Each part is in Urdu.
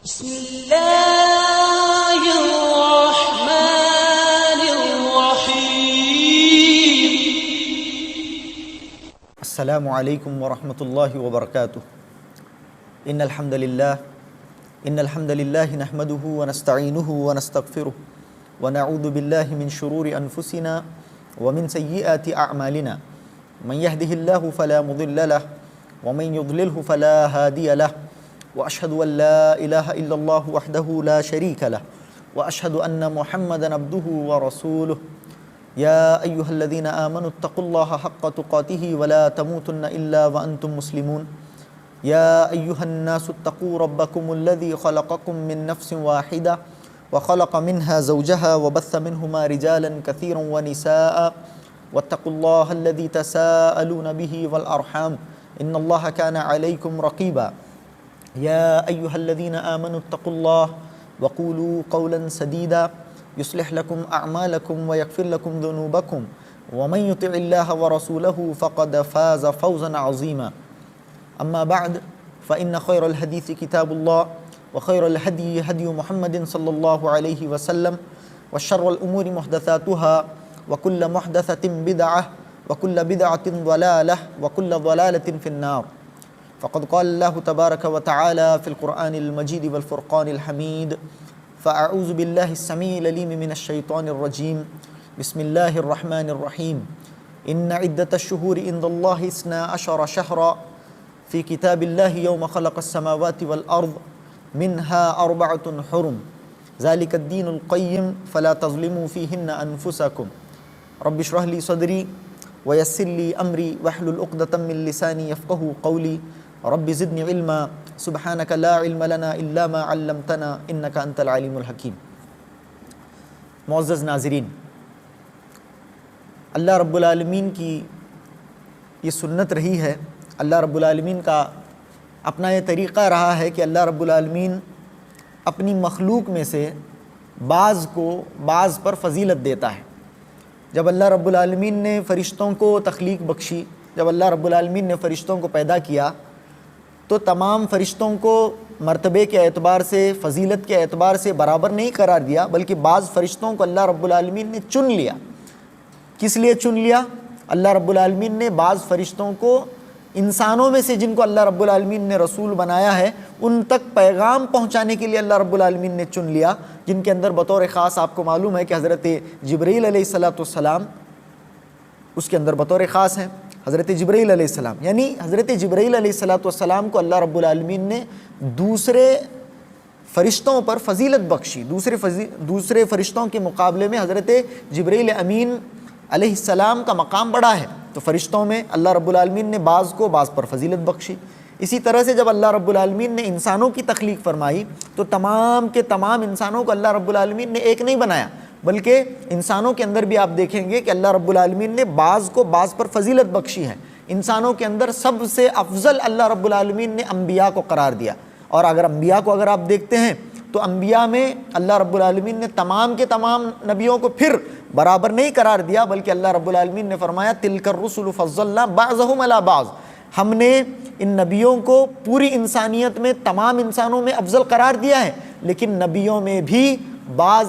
بسم اللہ الرحمن الرحیم۔ السلام علیکم ورحمۃ اللہ وبرکاتہ۔ ان الحمد للہ نحمده ونستعینه ونستغفره ونعوذ باللہ من شرور انفسنا ومن سیئات اعمالنا من يهده الله فلا مضل له ومن يضلله فلا هادي له واشهد ان لا اله الا الله وحده لا شريك له واشهد ان محمدا عبده ورسوله يا ايها الذين امنوا اتقوا الله حق تقاته ولا تموتن الا وانتم مسلمون يا ايها الناس اتقوا ربكم الذي خلقكم من نفس واحده وخلق منها زوجها وبث منهما رجالا كثيرا ونساء واتقوا الله الذي تساءلون به والارحام ان الله كان عليكم رقيبا يا ايها الذين امنوا اتقوا الله وقولوا قولا سديدا يصلح لكم اعمالكم ويغفر لكم ذنوبكم ومن يطع الله ورسوله فقد فاز فوزا عظيما اما بعد فان خير الحديث كتاب الله وخير الهدي هدي محمد صلى الله عليه وسلم وشر الامور محدثاتها وكل محدثة بدعة وكل بدعة ضلالة وكل ضلالة في النار فقد قال الله تبارك وتعالى في القرآن المجيد والفرقان الحميد فأعوذ بالله السميع العليم من الشيطان الرجيم بسم الله الرحمن الرحيم إن عدة الشهور عند الله 12 شهرا في كتاب الله يوم خلق السماوات والأرض منها 4 حرم ذلك الدين القيم فلا تظلموا فيهن أنفسكم رب اشرح لي صدري ويسر لي امري واحلل عقدة من لساني يفقهوا قولي رب زدني علما سبحانك لا علم لنا الا ما علمتنا انك انت العليم الحكيم۔ معزز ناظرین، اللہ رب العالمین کی یہ سنت رہی ہے، اللہ رب العالمین کا اپنا یہ طریقہ رہا ہے کہ اللہ رب العالمین اپنی مخلوق میں سے بعض کو بعض پر فضیلت دیتا ہے۔ جب اللہ رب العالمین نے فرشتوں کو تخلیق بخشی، جب اللہ رب العالمین نے فرشتوں کو پیدا کیا تو تمام فرشتوں کو مرتبے کے اعتبار سے، فضیلت کے اعتبار سے برابر نہیں قرار دیا، بلکہ بعض فرشتوں کو اللہ رب العالمین نے چن لیا۔ کس لیے چن لیا؟ اللہ رب العالمین نے بعض فرشتوں کو انسانوں میں سے جن کو اللہ رب العالمین نے رسول بنایا ہے ان تک پیغام پہنچانے کے لیے اللہ رب العالمین نے چن لیا، جن کے اندر بطور خاص آپ کو معلوم ہے کہ حضرت جبرائیل علیہ السلام اس کے اندر بطور خاص ہیں۔ حضرت جبرائیل علیہ السلام، یعنی حضرت جبرائیل علیہ السلام کو اللہ رب العالمین نے دوسرے فرشتوں پر فضیلت بخشی، دوسرے فرشتوں کے مقابلے میں حضرت جبرائیل امین علیہ السلام کا مقام بڑا ہے، تو فرشتوں میں اللہ رب العالمین نے بعض کو بعض پر فضیلت بخشی۔ اسی طرح سے جب اللہ رب العالمین نے انسانوں کی تخلیق فرمائی تو تمام کے تمام انسانوں کو اللہ رب العالمین نے ایک نہیں بنایا، بلکہ انسانوں کے اندر بھی آپ دیکھیں گے کہ اللہ رب العالمین نے بعض کو بعض پر فضیلت بخشی ہے۔ انسانوں کے اندر سب سے افضل اللہ رب العالمین نے انبیاء کو قرار دیا، اور اگر انبیاء کو آپ دیکھتے ہیں تو انبیاء میں اللہ رب العالمین نے تمام کے تمام نبیوں کو پھر برابر نہیں قرار دیا، بلکہ اللہ رب العالمین نے فرمایا تلک الرسل فضلنا بعضهم علی بعض، ہم نے ان نبیوں کو پوری انسانیت میں تمام انسانوں میں افضل قرار دیا ہے، لیکن نبیوں میں بھی بعض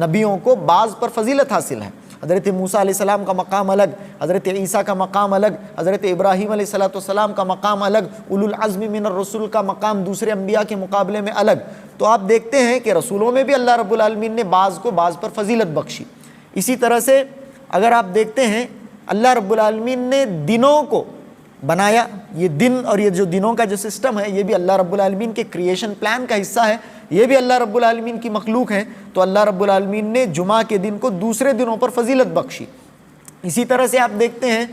نبیوں کو بعض پر فضیلت حاصل ہے۔ حضرت موسیٰ علیہ السلام کا مقام الگ، حضرت عیسیٰ کا مقام الگ، حضرت ابراہیم علیہ السلام کا مقام الگ، اولو العزم من الرسل کا مقام دوسرے انبیاء کے مقابلے میں الگ۔ تو آپ دیکھتے ہیں کہ رسولوں میں بھی اللہ رب العالمین نے بعض کو بعض پر فضیلت بخشی۔ اسی طرح سے اگر آپ دیکھتے ہیں اللہ رب العالمین نے دنوں کو بنایا، یہ دن اور یہ جو دنوں کا جو سسٹم ہے یہ بھی اللہ رب العالمین کے کریشن پلان کا حصہ ہے، یہ بھی اللہ رب العالمین کی مخلوق ہے، تو اللہ رب العالمین نے جمعہ کے دن کو دوسرے دنوں پر فضیلت بخشی۔ اسی طرح سے آپ دیکھتے ہیں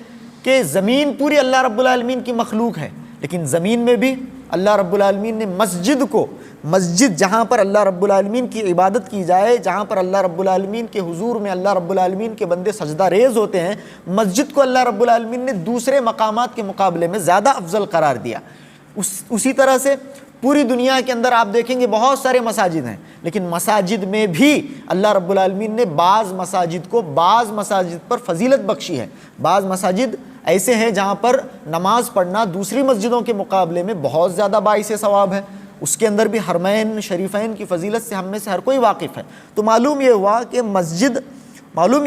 کہ زمین پوری اللہ رب العالمین کی مخلوق ہے، لیکن زمین میں بھی اللہ رب العالمین نے مسجد جہاں پر اللہ رب العالمین کی عبادت کی جائے، جہاں پر اللہ رب العالمین کے حضور میں اللہ رب العالمین کے بندے سجدہ ریز ہوتے ہیں، مسجد کو اللہ رب العالمین نے دوسرے مقامات کے مقابلے میں زیادہ افضل قرار دیا۔ اسی طرح سے پوری دنیا کے اندر آپ دیکھیں گے بہت سارے مساجد ہیں، لیکن مساجد میں بھی اللہ رب العالمین نے بعض مساجد کو بعض مساجد پر فضیلت بخشی ہے۔ بعض مساجد ایسے ہیں جہاں پر نماز پڑھنا دوسری مسجدوں کے مقابلے میں بہت زیادہ باعث ثواب ہے، اس کے اندر بھی حرمین شریفین کی فضیلت سے ہم میں سے ہر کوئی واقف ہے۔ تو معلوم یہ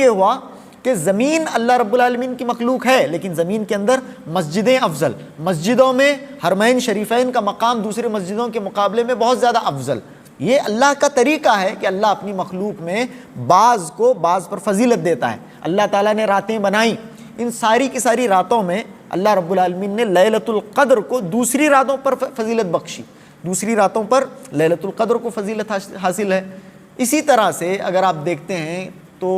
ہوا کہ زمین اللہ رب العالمین کی مخلوق ہے، لیکن زمین کے اندر مسجدیں افضل، مسجدوں میں حرمین شریفین کا مقام دوسرے مسجدوں کے مقابلے میں بہت زیادہ افضل۔ یہ اللہ کا طریقہ ہے کہ اللہ اپنی مخلوق میں بعض کو بعض پر فضیلت دیتا ہے۔ اللہ تعالیٰ نے راتیں بنائیں، ان ساری کی ساری راتوں میں اللہ رب العالمین نے لیلۃ القدر کو دوسری راتوں پر فضیلت بخشی، دوسری راتوں پر لیلۃ القدر کو فضیلت حاصل ہے۔ اسی طرح سے اگر آپ دیکھتے ہیں تو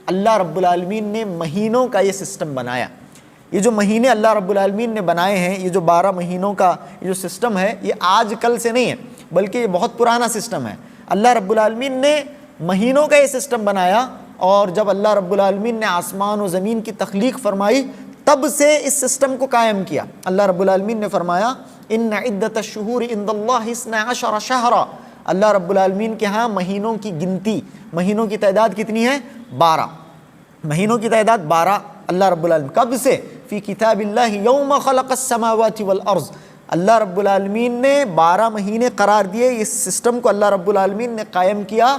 اللہ رب العالمین نے مہینوں کا یہ سسٹم بنایا۔ یہ جو مہینے اللہ رب العالمین نے بنائے ہیں، یہ جو 12 مہینوں کا یہ جو سسٹم ہے، یہ آج کل سے نہیں ہے، بلکہ یہ بہت پرانا سسٹم ہے۔ اللہ رب العالمین نے مہینوں کا یہ سسٹم بنایا، اور جب اللہ رب العالمین نے آسمان و زمین کی تخلیق فرمائی تب سے اس سسٹم کو قائم کیا۔ اللہ رب العالمین نے فرمایا ان عدۃ الشہور عند اللہ 12 شہرا، اللہ رب العالمین کے ہاں مہینوں کی گنتی، مہینوں کی تعداد کتنی ہے؟ 12 مہینوں کی تعداد 12 اللہ رب العالمین کب سے؟ فی کتاب اللہ یوم خلق السماوات والارض، اللہ رب العالمین نے 12 مہینے قرار دیے۔ اس سسٹم کو اللہ رب العالمین نے قائم کیا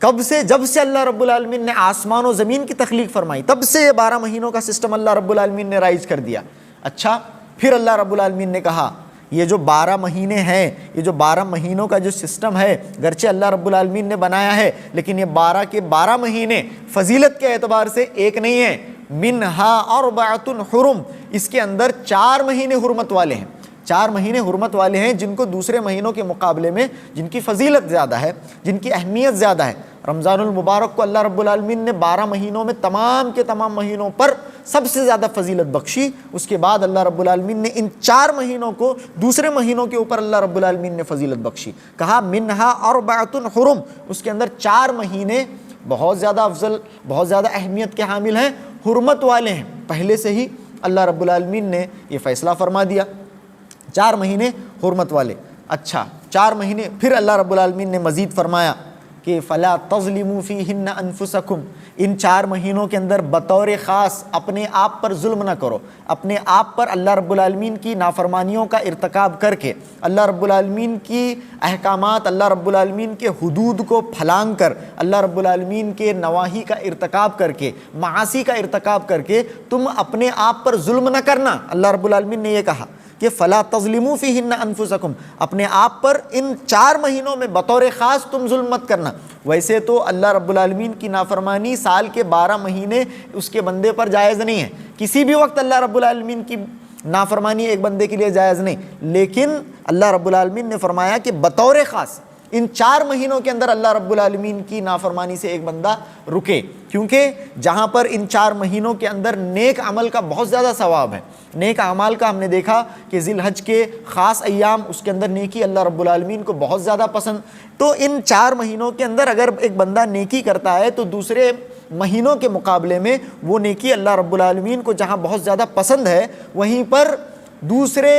کب سے؟ جب سے اللہ رب العالمین نے آسمان و زمین کی تخلیق فرمائی تب سے یہ 12 مہینوں کا سسٹم اللہ رب العالمین نے رائج کر دیا۔ اچھا، پھر اللہ رب العالمین نے کہا یہ جو 12 مہینے ہیں، یہ جو 12 مہینوں کا جو سسٹم ہے، گرچہ اللہ رب العالمین نے بنایا ہے، لیکن یہ 12 کے 12 مہینے فضیلت کے اعتبار سے ایک نہیں ہے۔ منہا اربعۃ حرم، اس کے اندر 4 مہینے حرمت والے ہیں، 4 مہینے حرمت والے ہیں جن کو دوسرے مہینوں کے مقابلے میں جن کی فضیلت زیادہ ہے، جن کی اہمیت زیادہ ہے۔ رمضان المبارک کو اللہ رب العالمین نے 12 مہینوں میں تمام کے تمام مہینوں پر سب سے زیادہ فضیلت بخشی۔ اس کے بعد اللہ رب العالمین نے ان 4 مہینوں کو دوسرے مہینوں کے اوپر اللہ رب العالمین نے فضیلت بخشی، کہا منہا اربعۃ حرم، اس کے اندر 4 مہینے بہت زیادہ افضل، بہت زیادہ اہمیت کے حامل ہیں، حرمت والے ہیں۔ پہلے سے ہی اللہ رب العالمین نے یہ فیصلہ فرما دیا، 4 مہینے حرمت والے۔ اچھا، 4 مہینے پھر اللہ رب العالمین نے مزید فرمایا کہ فلا تظلموا فیہن انفسکم، ان 4 مہینوں کے اندر بطور خاص اپنے آپ پر ظلم نہ کرو، اپنے آپ پر اللہ رب العالمین کی نافرمانیوں کا ارتکاب کر کے، اللہ رب العالمین کی احکامات، اللہ رب العالمین کے حدود کو پھلانگ کر، اللہ رب العالمین کے نواہی کا ارتکاب کر کے، معاصی کا ارتکاب کر کے تم اپنے آپ پر ظلم نہ کرنا۔ اللہ رب العالمین نے یہ کہا کہ فلا تظلموا فیہن انفسکم، اپنے آپ پر ان 4 مہینوں میں بطور خاص تم ظلم مت کرنا۔ ویسے تو اللہ رب العالمین کی نافرمانی سال کے 12 مہینے اس کے بندے پر جائز نہیں ہے، کسی بھی وقت اللہ رب العالمین کی نافرمانی ایک بندے کے لیے جائز نہیں، لیکن اللہ رب العالمین نے فرمایا کہ بطور خاص ان 4 مہینوں کے اندر اللہ رب العالمین کی نافرمانی سے ایک بندہ رکے، کیونکہ جہاں پر ان 4 مہینوں کے اندر نیک عمل کا بہت زیادہ ثواب ہے، نیک اعمال کا ہم نے دیکھا کہ ذی الحج کے خاص ایام، اس کے اندر نیکی اللہ رب العالمین کو بہت زیادہ پسند۔ تو ان 4 مہینوں کے اندر اگر ایک بندہ نیکی کرتا ہے تو دوسرے مہینوں کے مقابلے میں وہ نیکی اللہ رب العالمین کو جہاں بہت زیادہ پسند ہے، وہیں پر دوسرے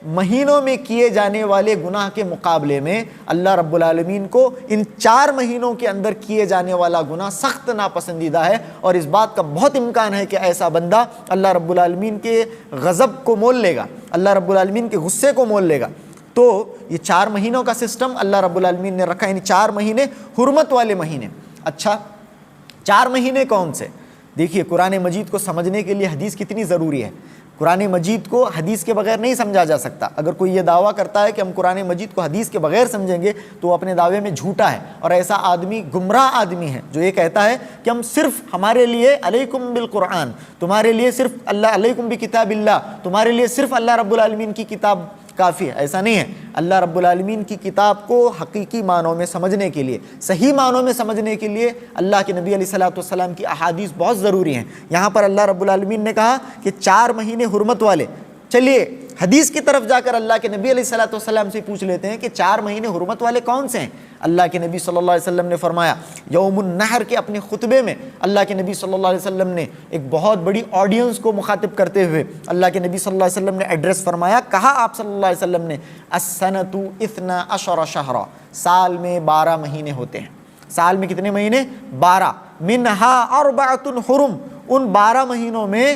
مہینوں میں کیے جانے والے گناہ کے مقابلے میں اللہ رب العالمین کو ان 4 مہینوں کے اندر کیے جانے والا گناہ سخت ناپسندیدہ ہے، اور اس بات کا بہت امکان ہے کہ ایسا بندہ اللہ رب العالمین کے غضب کو مول لے گا، اللہ رب العالمین کے غصے کو مول لے گا۔ تو یہ 4 مہینوں کا سسٹم اللہ رب العالمین نے رکھا، یعنی 4 مہینے حرمت والے مہینے۔ اچھا، 4 مہینے کون سے؟ دیکھیے قرآن مجید کو سمجھنے کے لیے حدیث کتنی ضروری ہے۔ قرآن مجید کو حدیث کے بغیر نہیں سمجھا جا سکتا۔ اگر کوئی یہ دعویٰ کرتا ہے کہ ہم قرآن مجید کو حدیث کے بغیر سمجھیں گے تو وہ اپنے دعوے میں جھوٹا ہے، اور ایسا آدمی گمراہ آدمی ہے جو یہ کہتا ہے کہ ہم صرف ہمارے لیے علیکم بالقرآن، تمہارے لیے صرف اللہ، علیکم بکتاب اللہ، تمہارے لیے صرف اللہ رب العالمین کی کتاب کافی ہے۔ ایسا نہیں ہے، اللہ رب العالمین کی کتاب کو حقیقی معنوں میں سمجھنے کے لیے، صحیح معنوں میں سمجھنے کے لیے اللہ کے نبی علیہ الصلوۃ والسلام کی احادیث بہت ضروری ہیں۔ یہاں پر اللہ رب العالمین نے کہا کہ 4 مہینے حرمت والے۔ چلیے حدیث کی طرف جا کر اللہ کے نبی علیہ الصلوۃ والسلام سے پوچھ لیتے ہیں کہ 4 مہینے حرمت والے کون سے ہیں؟ اللہ کے نبی صلی اللہ علیہ وسلم نے فرمایا، یوم النحر کے اپنے خطبے میں اللہ کے نبی صلی اللہ علیہ وسلم نے ایک بہت بڑی آڈینس کو مخاطب کرتے ہوئے اللہ کے نبی صلی اللہ علیہ وسلم نے ایڈریس فرمایا، کہا آپ صلی اللہ علیہ وسلم نے السنۃ 12 شہرا، سال میں 12 مہینے ہوتے ہیں۔ سال میں کتنے مہینے؟ 12۔ منہا اربعۃ حرم، ان 12 مہینوں میں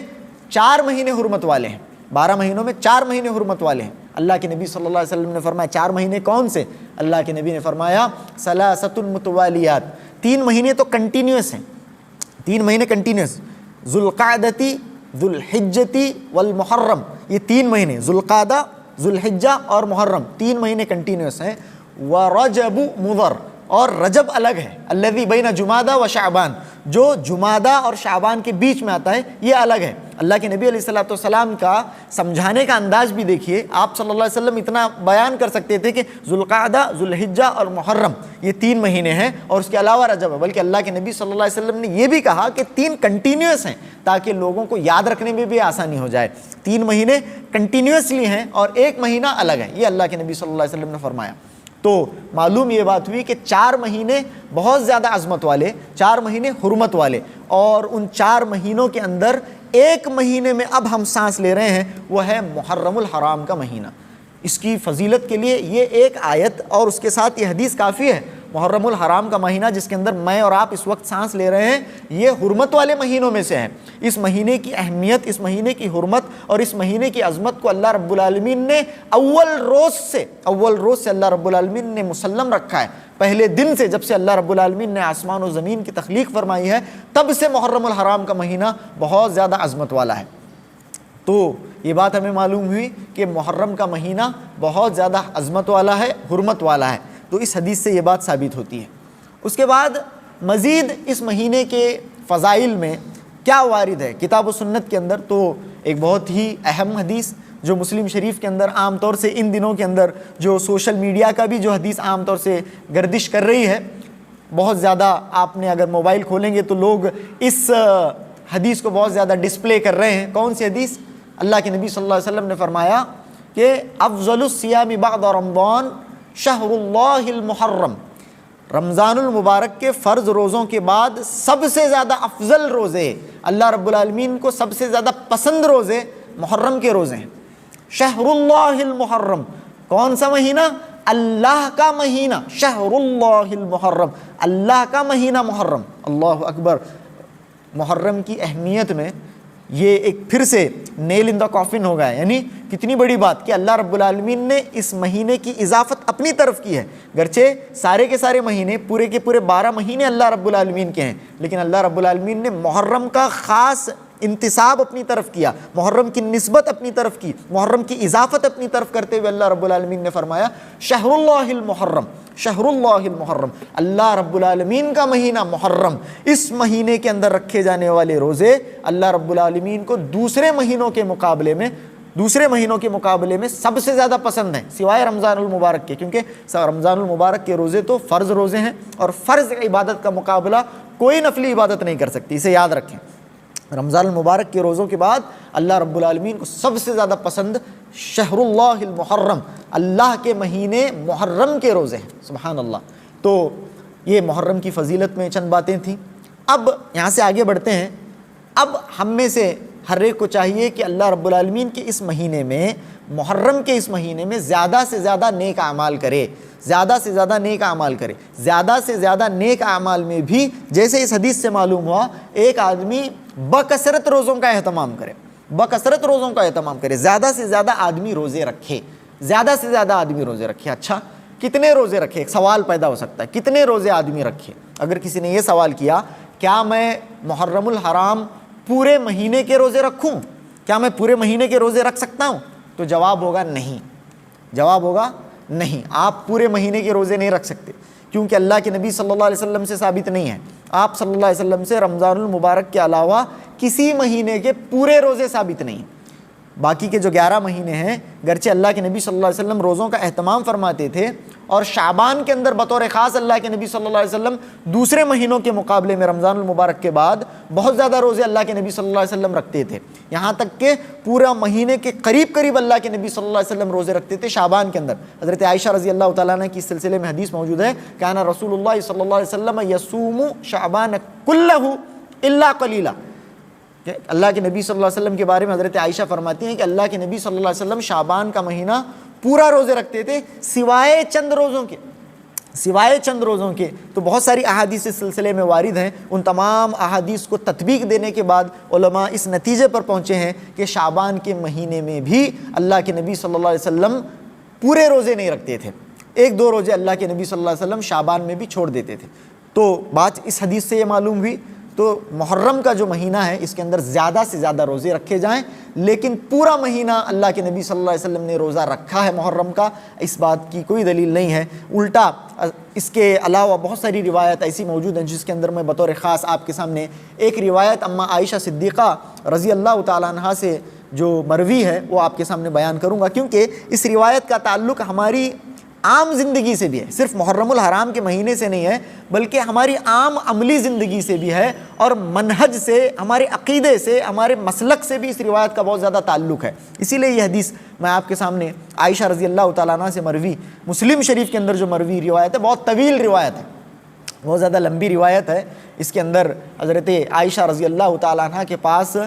4 مہینے حرمت والے ہیں، 12 مہینوں میں 4 مہینے حرمت والے ہیں۔ اللہ کے نبی صلی اللہ علیہ وسلم نے فرمایا 4 مہینے کون سے؟ اللہ کے نبی نے فرمایا ثلاثۃ متوالیات، 3 مہینے تو کنٹینیوس ہیں، 3 مہینے کنٹینیوس، ذوالقعدتی، ذوالحجتی والمحرم، یہ 3 مہینے ذوالقعدہ، ذوالحجہ اور محرم 3 مہینے کنٹینیوس ہیں۔ ورجب مضر، اور رجب الگ ہے، الذی بین جمادہ و شعبان، جو جمادہ اور شعبان کے بیچ میں آتا ہے، یہ الگ ہے۔ اللہ کے نبی علیہ الصلوۃ والسلام کا سمجھانے کا انداز بھی دیکھیے، آپ صلی اللہ علیہ وسلم اتنا بیان کر سکتے تھے کہ ذوالقعدہ، ذوالحجہ اور محرم یہ 3 مہینے ہیں اور اس کے علاوہ رجب ہے، بلکہ اللہ کے نبی صلی اللہ علیہ وسلم نے یہ بھی کہا کہ 3 کنٹینیوس ہیں تاکہ لوگوں کو یاد رکھنے میں بھی آسانی ہو جائے۔ 3 مہینے کنٹینیوسلی ہیں اور 1 مہینہ الگ ہے، یہ اللہ کے نبی صلی اللہ علیہ وسلم نے فرمایا۔ تو معلوم یہ بات ہوئی کہ 4 مہینے بہت زیادہ عظمت والے، 4 مہینے حرمت والے، اور ان 4 مہینوں کے اندر 1 مہینے میں اب ہم سانس لے رہے ہیں، وہ ہے محرم الحرام کا مہینہ۔ اس کی فضیلت کے لیے یہ ایک آیت اور اس کے ساتھ یہ حدیث کافی ہے۔ محرم الحرام کا مہینہ جس کے اندر میں اور آپ اس وقت سانس لے رہے ہیں، یہ حرمت والے مہینوں میں سے ہے۔ اس مہینے کی اہمیت، اس مہینے کی حرمت اور اس مہینے کی عظمت کو اللہ رب العالمین نے اول روز سے اللہ رب العالمین نے مسلم رکھا ہے۔ پہلے دن سے، جب سے اللہ رب العالمین نے آسمان و زمین کی تخلیق فرمائی ہے، تب سے محرم الحرام کا مہینہ بہت زیادہ عظمت والا ہے۔ تو یہ بات ہمیں معلوم ہوئی کہ محرم کا مہینہ بہت زیادہ عظمت والا ہے، حرمت والا ہے، تو اس حدیث سے یہ بات ثابت ہوتی ہے۔ اس کے بعد مزید اس مہینے کے فضائل میں کیا وارد ہے کتاب و سنت کے اندر، تو ایک بہت ہی اہم حدیث جو مسلم شریف کے اندر عام طور سے ان دنوں کے اندر جو سوشل میڈیا کا بھی جو حدیث عام طور سے گردش کر رہی ہے، بہت زیادہ آپ نے اگر موبائل کھولیں گے تو لوگ اس حدیث کو بہت زیادہ ڈسپلے کر رہے ہیں۔ کون سی حدیث؟ اللہ کے نبی صلی اللہ علیہ وسلم نے فرمایا کہ افضل الصیام بعد رمضان شہر اللہ المحرم، رمضان المبارک کے فرض روزوں کے بعد سب سے زیادہ افضل روزے، اللہ رب العالمین کو سب سے زیادہ پسند روزے محرم کے روزے ہیں۔ شہر اللہ المحرم، کون سا مہینہ؟ اللہ کا مہینہ، شہر اللہ المحرم، اللہ کا مہینہ محرم۔ اللہ اکبر۔ محرم کی اہمیت میں یہ ایک پھر سے نیل ان دا کافن ہو گیا، یعنی کتنی بڑی بات کہ اللہ رب العالمین نے اس مہینے کی اضافت اپنی طرف کی ہے۔ گرچہ سارے کے سارے مہینے، پورے کے پورے 12 مہینے اللہ رب العالمین کے ہیں، لیکن اللہ رب العالمین نے محرم کا خاص انتساب اپنی طرف کیا، محرم کی نسبت اپنی طرف کی، محرم کی اضافت اپنی طرف کرتے ہوئے اللہ رب العالمین نے فرمایا شہر اللہ المحرم، شہر اللہ المحرم، اللہ رب العالمین کا مہینہ محرم۔ اس مہینے کے اندر رکھے جانے والے روزے اللہ رب العالمین کو دوسرے مہینوں کے مقابلے میں سب سے زیادہ پسند ہیں، سوائے رمضان المبارک کے، کیونکہ رمضان المبارک کے روزے تو فرض روزے ہیں اور فرض عبادت کا مقابلہ کوئی نفلی عبادت نہیں کر سکتی، اسے یاد رکھیں۔ رمضان المبارک کے روزوں کے بعد اللہ رب العالمین کو سب سے زیادہ پسند شہر اللہ المحرم، اللہ کے مہینے محرم کے روزے ہیں، سبحان اللہ۔ تو یہ محرم کی فضیلت میں چند باتیں تھیں۔ اب یہاں سے آگے بڑھتے ہیں۔ اب ہم میں سے ہر ایک کو چاہیے کہ اللہ رب العالمین کے اس مہینے میں، محرم کے اس مہینے میں زیادہ سے زیادہ نیک اعمال کرے، زیادہ سے زیادہ نیک اعمال کرے۔ زیادہ سے زیادہ نیک اعمال میں بھی جیسے اس حدیث سے معلوم ہوا، ایک آدمی بکثرت روزوں کا اہتمام کرے، بکثرت روزوں کا اہتمام کرے، زیادہ سے زیادہ آدمی روزے رکھے، زیادہ سے زیادہ آدمی روزے رکھے۔ اچھا کتنے روزے رکھے؟ ایک سوال پیدا ہو سکتا ہے، کتنے روزے آدمی رکھے؟ اگر کسی نے یہ سوال کیا کیا میں محرم الحرام پورے مہینے کے روزے رکھوں، کیا میں پورے مہینے کے روزے رکھ سکتا ہوں؟ تو جواب ہوگا نہیں، جواب ہوگا نہیں، آپ پورے مہینے کے روزے نہیں رکھ سکتے، کیونکہ اللہ کے نبی صلی اللہ علیہ وسلم سے ثابت نہیں ہے۔ آپ صلی اللہ علیہ وسلم سے رمضان المبارک کے علاوہ کسی مہینے کے پورے روزے ثابت نہیں۔ باقی کے جو 11 مہینے ہیں، گرچہ اللہ کے نبی صلی اللہ علیہ وسلم روزوں کا اہتمام فرماتے تھے، اور شعبان کے اندر بطور خاص اللہ کے نبی صلی اللہ علیہ وسلم دوسرے مہینوں کے مقابلے میں رمضان المبارک کے بعد بہت زیادہ روزے اللہ کے نبی صلی اللہ علیہ وسلم رکھتے تھے، یہاں تک کہ پورا مہینے کے قریب اللہ کے نبی صلی اللہ علیہ وسلم روزے رکھتے تھے شعبان کے اندر۔ حضرت عائشہ رضی اللہ تعالیٰ عنہ کی اس سلسلے میں حدیث موجود ہے، کان رسول اللہ صلی اللہ علیہ وسلم یصوم شعبان کلہ الا قلیلا، کہ اللہ کے نبی صلی اللہ علیہ وسلم کے بارے میں حضرت عائشہ فرماتی ہیں کہ اللہ کے نبی صلی اللہ علیہ وسلم شعبان کا مہینہ پورا روزے رکھتے تھے، سوائے چند روزوں کے، سوائے چند روزوں کے تو بہت ساری احادیث اس سلسلے میں وارد ہیں۔ ان تمام احادیث کو تطبیق دینے کے بعد علماء اس نتیجے پر پہنچے ہیں کہ شعبان کے مہینے میں بھی اللہ کے نبی صلی اللہ علیہ وسلم پورے روزے نہیں رکھتے تھے، 1-2 روزے اللہ کے نبی صلی اللہ علیہ وسلم شعبان میں بھی چھوڑ دیتے تھے۔ تو بات اس حدیث سے یہ معلوم ہوئی، تو محرم کا جو مہینہ ہے اس کے اندر زیادہ سے زیادہ روزے رکھے جائیں، لیکن پورا مہینہ اللہ کے نبی صلی اللہ علیہ وسلم نے روزہ رکھا ہے محرم کا، اس بات کی کوئی دلیل نہیں ہے۔ الٹا اس کے علاوہ بہت ساری روایت ایسی موجود ہیں جس کے اندر میں بطور خاص آپ کے سامنے ایک روایت اماں عائشہ صدیقہ رضی اللہ تعالیٰ عنہا سے جو مروی ہے وہ آپ کے سامنے بیان کروں گا، کیونکہ اس روایت کا تعلق ہماری عام زندگی سے بھی ہے، صرف محرم الحرام کے مہینے سے نہیں ہے بلکہ ہماری عام عملی زندگی سے بھی ہے، اور منہج سے، ہمارے عقیدے سے، ہمارے مسلک سے بھی اس روایت کا بہت زیادہ تعلق ہے۔ اسی لیے یہ حدیث میں آپ کے سامنے عائشہ رضی اللہ تعالیٰ عنہ سے مروی، مسلم شریف کے اندر جو مروی روایت ہے بہت طویل روایت ہے، بہت زیادہ لمبی روایت ہے۔ اس کے اندر حضرت عائشہ رضی اللہ تعالیٰ عنہ کے پاس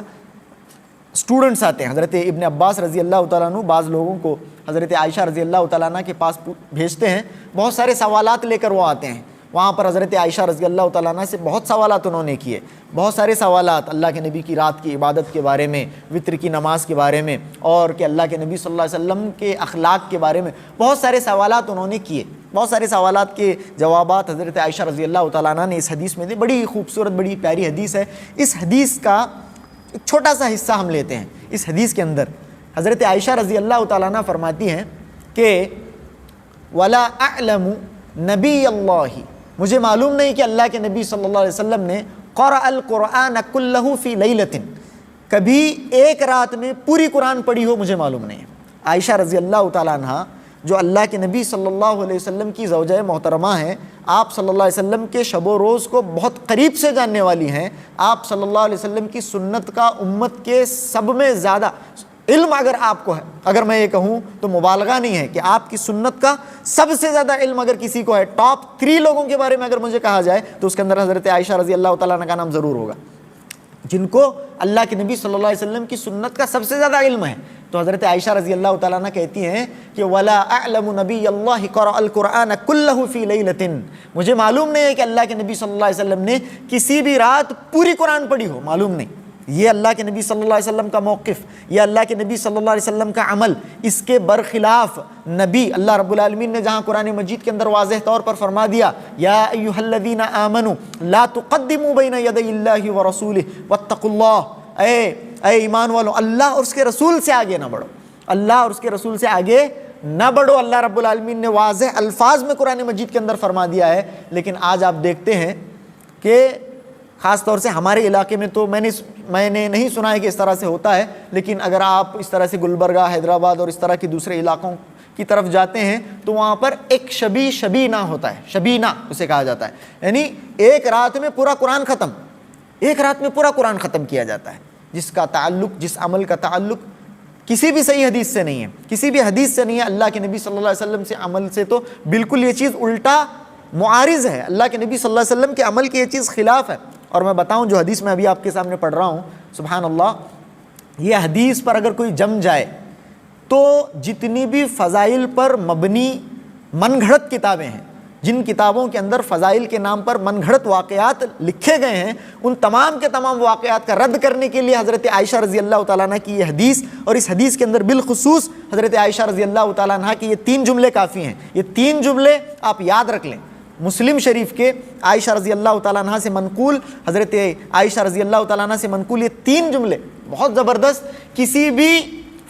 اسٹوڈنٹس آتے ہیں، حضرت ابن عباس رضی اللہ تعالیٰ عنہ بعض لوگوں کو حضرت عائشہ رضی اللہ تعالیٰ عنہ کے پاس بھیجتے ہیں، بہت سارے سوالات لے کر وہ آتے ہیں۔ وہاں پر حضرت عائشہ رضی اللہ تعالیٰ عنہ سے بہت سوالات انہوں نے کیے، بہت سارے سوالات اللہ کے نبی کی رات کی عبادت کے بارے میں، وطر کی نماز کے بارے میں، اور کہ اللہ کے نبی صلی اللہ علیہ وسلم کے اخلاق کے بارے میں بہت سارے سوالات انہوں نے کیے۔ بہت سارے سوالات کے جوابات حضرت عائشہ رضی اللہ تعالیٰ عنہ نے اس حدیث میں دی۔ بڑی خوبصورت، بڑی پیاری حدیث ہے۔ اس حدیث کا ایک چھوٹا سا حصہ ہم لیتے ہیں۔ اس حدیث کے اندر حضرت عائشہ رضی اللہ تعالیٰ عنہ فرماتی ہیں کہ وَلَا أَعْلَمُ نبی اللہ، مجھے معلوم نہیں کہ اللہ کے نبی صلی اللہ علیہ وسلم نے قرأ القرآن كلہ فی لیلۃ، کبھی ایک رات میں پوری قرآن پڑھی ہو، مجھے معلوم نہیں ہے۔ عائشہ رضی اللہ تعالیٰ عنہ جو اللہ کے نبی صلی اللہ علیہ وسلم کی زوجہ محترمہ ہیں، آپ صلی اللہ علیہ وسلم کے شب و روز کو بہت قریب سے جاننے والی ہیں، آپ صلی اللہ علیہ وسلم کی سنت کا امت کے سب میں زیادہ علم اگر آپ کو ہے، اگر میں یہ کہوں تو مبالغہ نہیں ہے کہ آپ کی سنت کا سب سے زیادہ علم اگر کسی کو ہے، ٹاپ 3 لوگوں کے بارے میں اگر مجھے کہا جائے تو اس کے اندر حضرت عائشہ رضی اللہ تعالیٰ عنہ کا نام ضرور ہوگا، جن کو اللہ کے نبی صلی اللہ علیہ وسلم کی سنت کا سب سے زیادہ علم ہے۔ تو حضرت عائشہ رضی اللہ تعالیٰ عنہ کہتی ہیں کہ وَلَا أَعْلَمُ نَبِيَّ اللَّهِ قَرَأَ الْقُرْآنَ كُلَّهُ فِي لَيْلَةٍ، مجھے معلوم نہیں ہے کہ اللہ کے نبی صلی اللہ علیہ وسلم نے کسی بھی رات پوری قرآن پڑھی ہو، معلوم نہیں۔ یہ اللہ کے نبی صلی اللہ علیہ وسلم کا موقف، یہ اللہ کے نبی صلی اللہ علیہ وسلم کا عمل، اس کے برخلاف نبی اللہ رب العالمین نے جہاں قرآن مجید کے اندر واضح طور پر فرما دیا یا ایھا الذین آمنوا لا تقدموا بین یدی اللہ ورسولہ واتقوا اللہ، اے ایمان والو، اللہ اور اس کے رسول سے آگے نہ بڑھو، اللہ اور اس کے رسول سے آگے نہ بڑھو۔ اللہ رب العالمین نے واضح الفاظ میں قرآن مجید کے اندر فرما دیا ہے، لیکن آج آپ دیکھتے ہیں کہ خاص طور سے ہمارے علاقے میں تو میں نے نہیں سنا ہے کہ اس طرح سے ہوتا ہے، لیکن اگر آپ اس طرح سے گلبرگہ، حیدرآباد اور اس طرح کے دوسرے علاقوں کی طرف جاتے ہیں تو وہاں پر ایک شبینہ ہوتا ہے، شبینہ اسے کہا جاتا ہے، یعنی ایک رات میں پورا قرآن ختم، ایک رات میں پورا قرآن ختم کیا جاتا ہے، جس کا تعلق، جس عمل کا تعلق کسی بھی صحیح حدیث سے نہیں ہے، کسی بھی حدیث سے نہیں ہے، اللہ کے نبی صلی اللہ علیہ وسلم سے عمل سے تو بالکل یہ چیز الٹا معارض ہے، اللہ کے نبی صلی اللہ علیہ وسلم کے عمل کی یہ چیز خلاف ہے۔ اور میں بتاؤں جو حدیث میں ابھی آپ کے سامنے پڑھ رہا ہوں، سبحان اللہ، یہ حدیث پر اگر کوئی جم جائے تو جتنی بھی فضائل پر مبنی من گھڑت کتابیں ہیں، جن کتابوں کے اندر فضائل کے نام پر من گھڑت واقعات لکھے گئے ہیں، ان تمام کے تمام واقعات کا رد کرنے کے لیے حضرت عائشہ رضی اللہ تعالیٰ عنہ کی یہ حدیث، اور اس حدیث کے اندر بالخصوص حضرت عائشہ رضی اللہ تعالیٰ عنہ کی یہ 3 جملے کافی ہیں۔ یہ 3 جملے آپ یاد رکھ لیں، مسلم شریف کے عائشہ رضی اللہ تعالیٰ عنہ سے منقول، حضرت عائشہ رضی اللہ تعالیٰ عنہ سے منقول یہ 3 جملے بہت زبردست، کسی بھی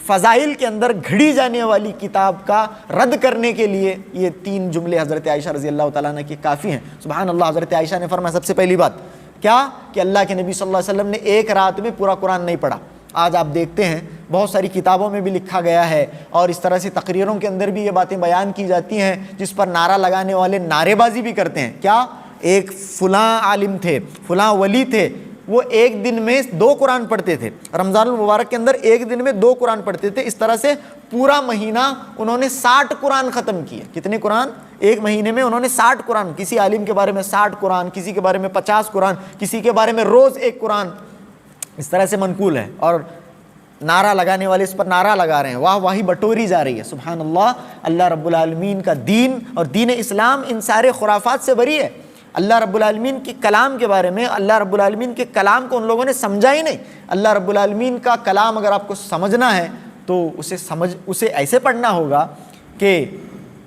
فضائل کے اندر گھڑی جانے والی کتاب کا رد کرنے کے لیے یہ 3 جملے حضرت عائشہ رضی اللہ تعالیٰ عنہ کے کافی ہیں۔ سبحان اللہ، حضرت عائشہ نے فرمایا سب سے پہلی بات کیا کہ اللہ کے نبی صلی اللہ علیہ وسلم نے ایک رات میں پورا قرآن نہیں پڑھا۔ آج آپ دیکھتے ہیں بہت ساری کتابوں میں بھی لکھا گیا ہے، اور اس طرح سے تقریروں کے اندر بھی یہ باتیں بیان کی جاتی ہیں، جس پر نعرہ لگانے والے نعرے بازی بھی کرتے ہیں۔ کیا ایک فلاں عالم تھے، فلاں ولی تھے، وہ ایک دن میں 2 قرآن پڑھتے تھے، رمضان المبارک کے اندر ایک دن میں 2 قرآن پڑھتے تھے، اس طرح سے پورا مہینہ انہوں نے 60 قرآن ختم کیے۔ کتنے قرآن؟ ایک مہینے میں انہوں نے 60 قرآن، کسی عالم کے بارے میں 60 قرآن، کسی کے بارے میں 50 قرآن، کسی کے بارے میں روز 1 قرآن، اس طرح سے منقول ہے۔ اور نعرہ لگانے والے اس پر نعرہ لگا رہے ہیں، واہ واہی بٹوری جا رہی ہے۔ سبحان اللہ، اللہ رب العالمین کا دین اور دین اسلام ان سارے خرافات سے بری ہے۔ اللہ رب العالمین کے کلام کے بارے میں، اللہ رب العالمین کے کلام کو ان لوگوں نے سمجھا ہی نہیں۔ اللہ رب العالمین کا کلام اگر آپ کو سمجھنا ہے تو اسے ایسے پڑھنا ہوگا کہ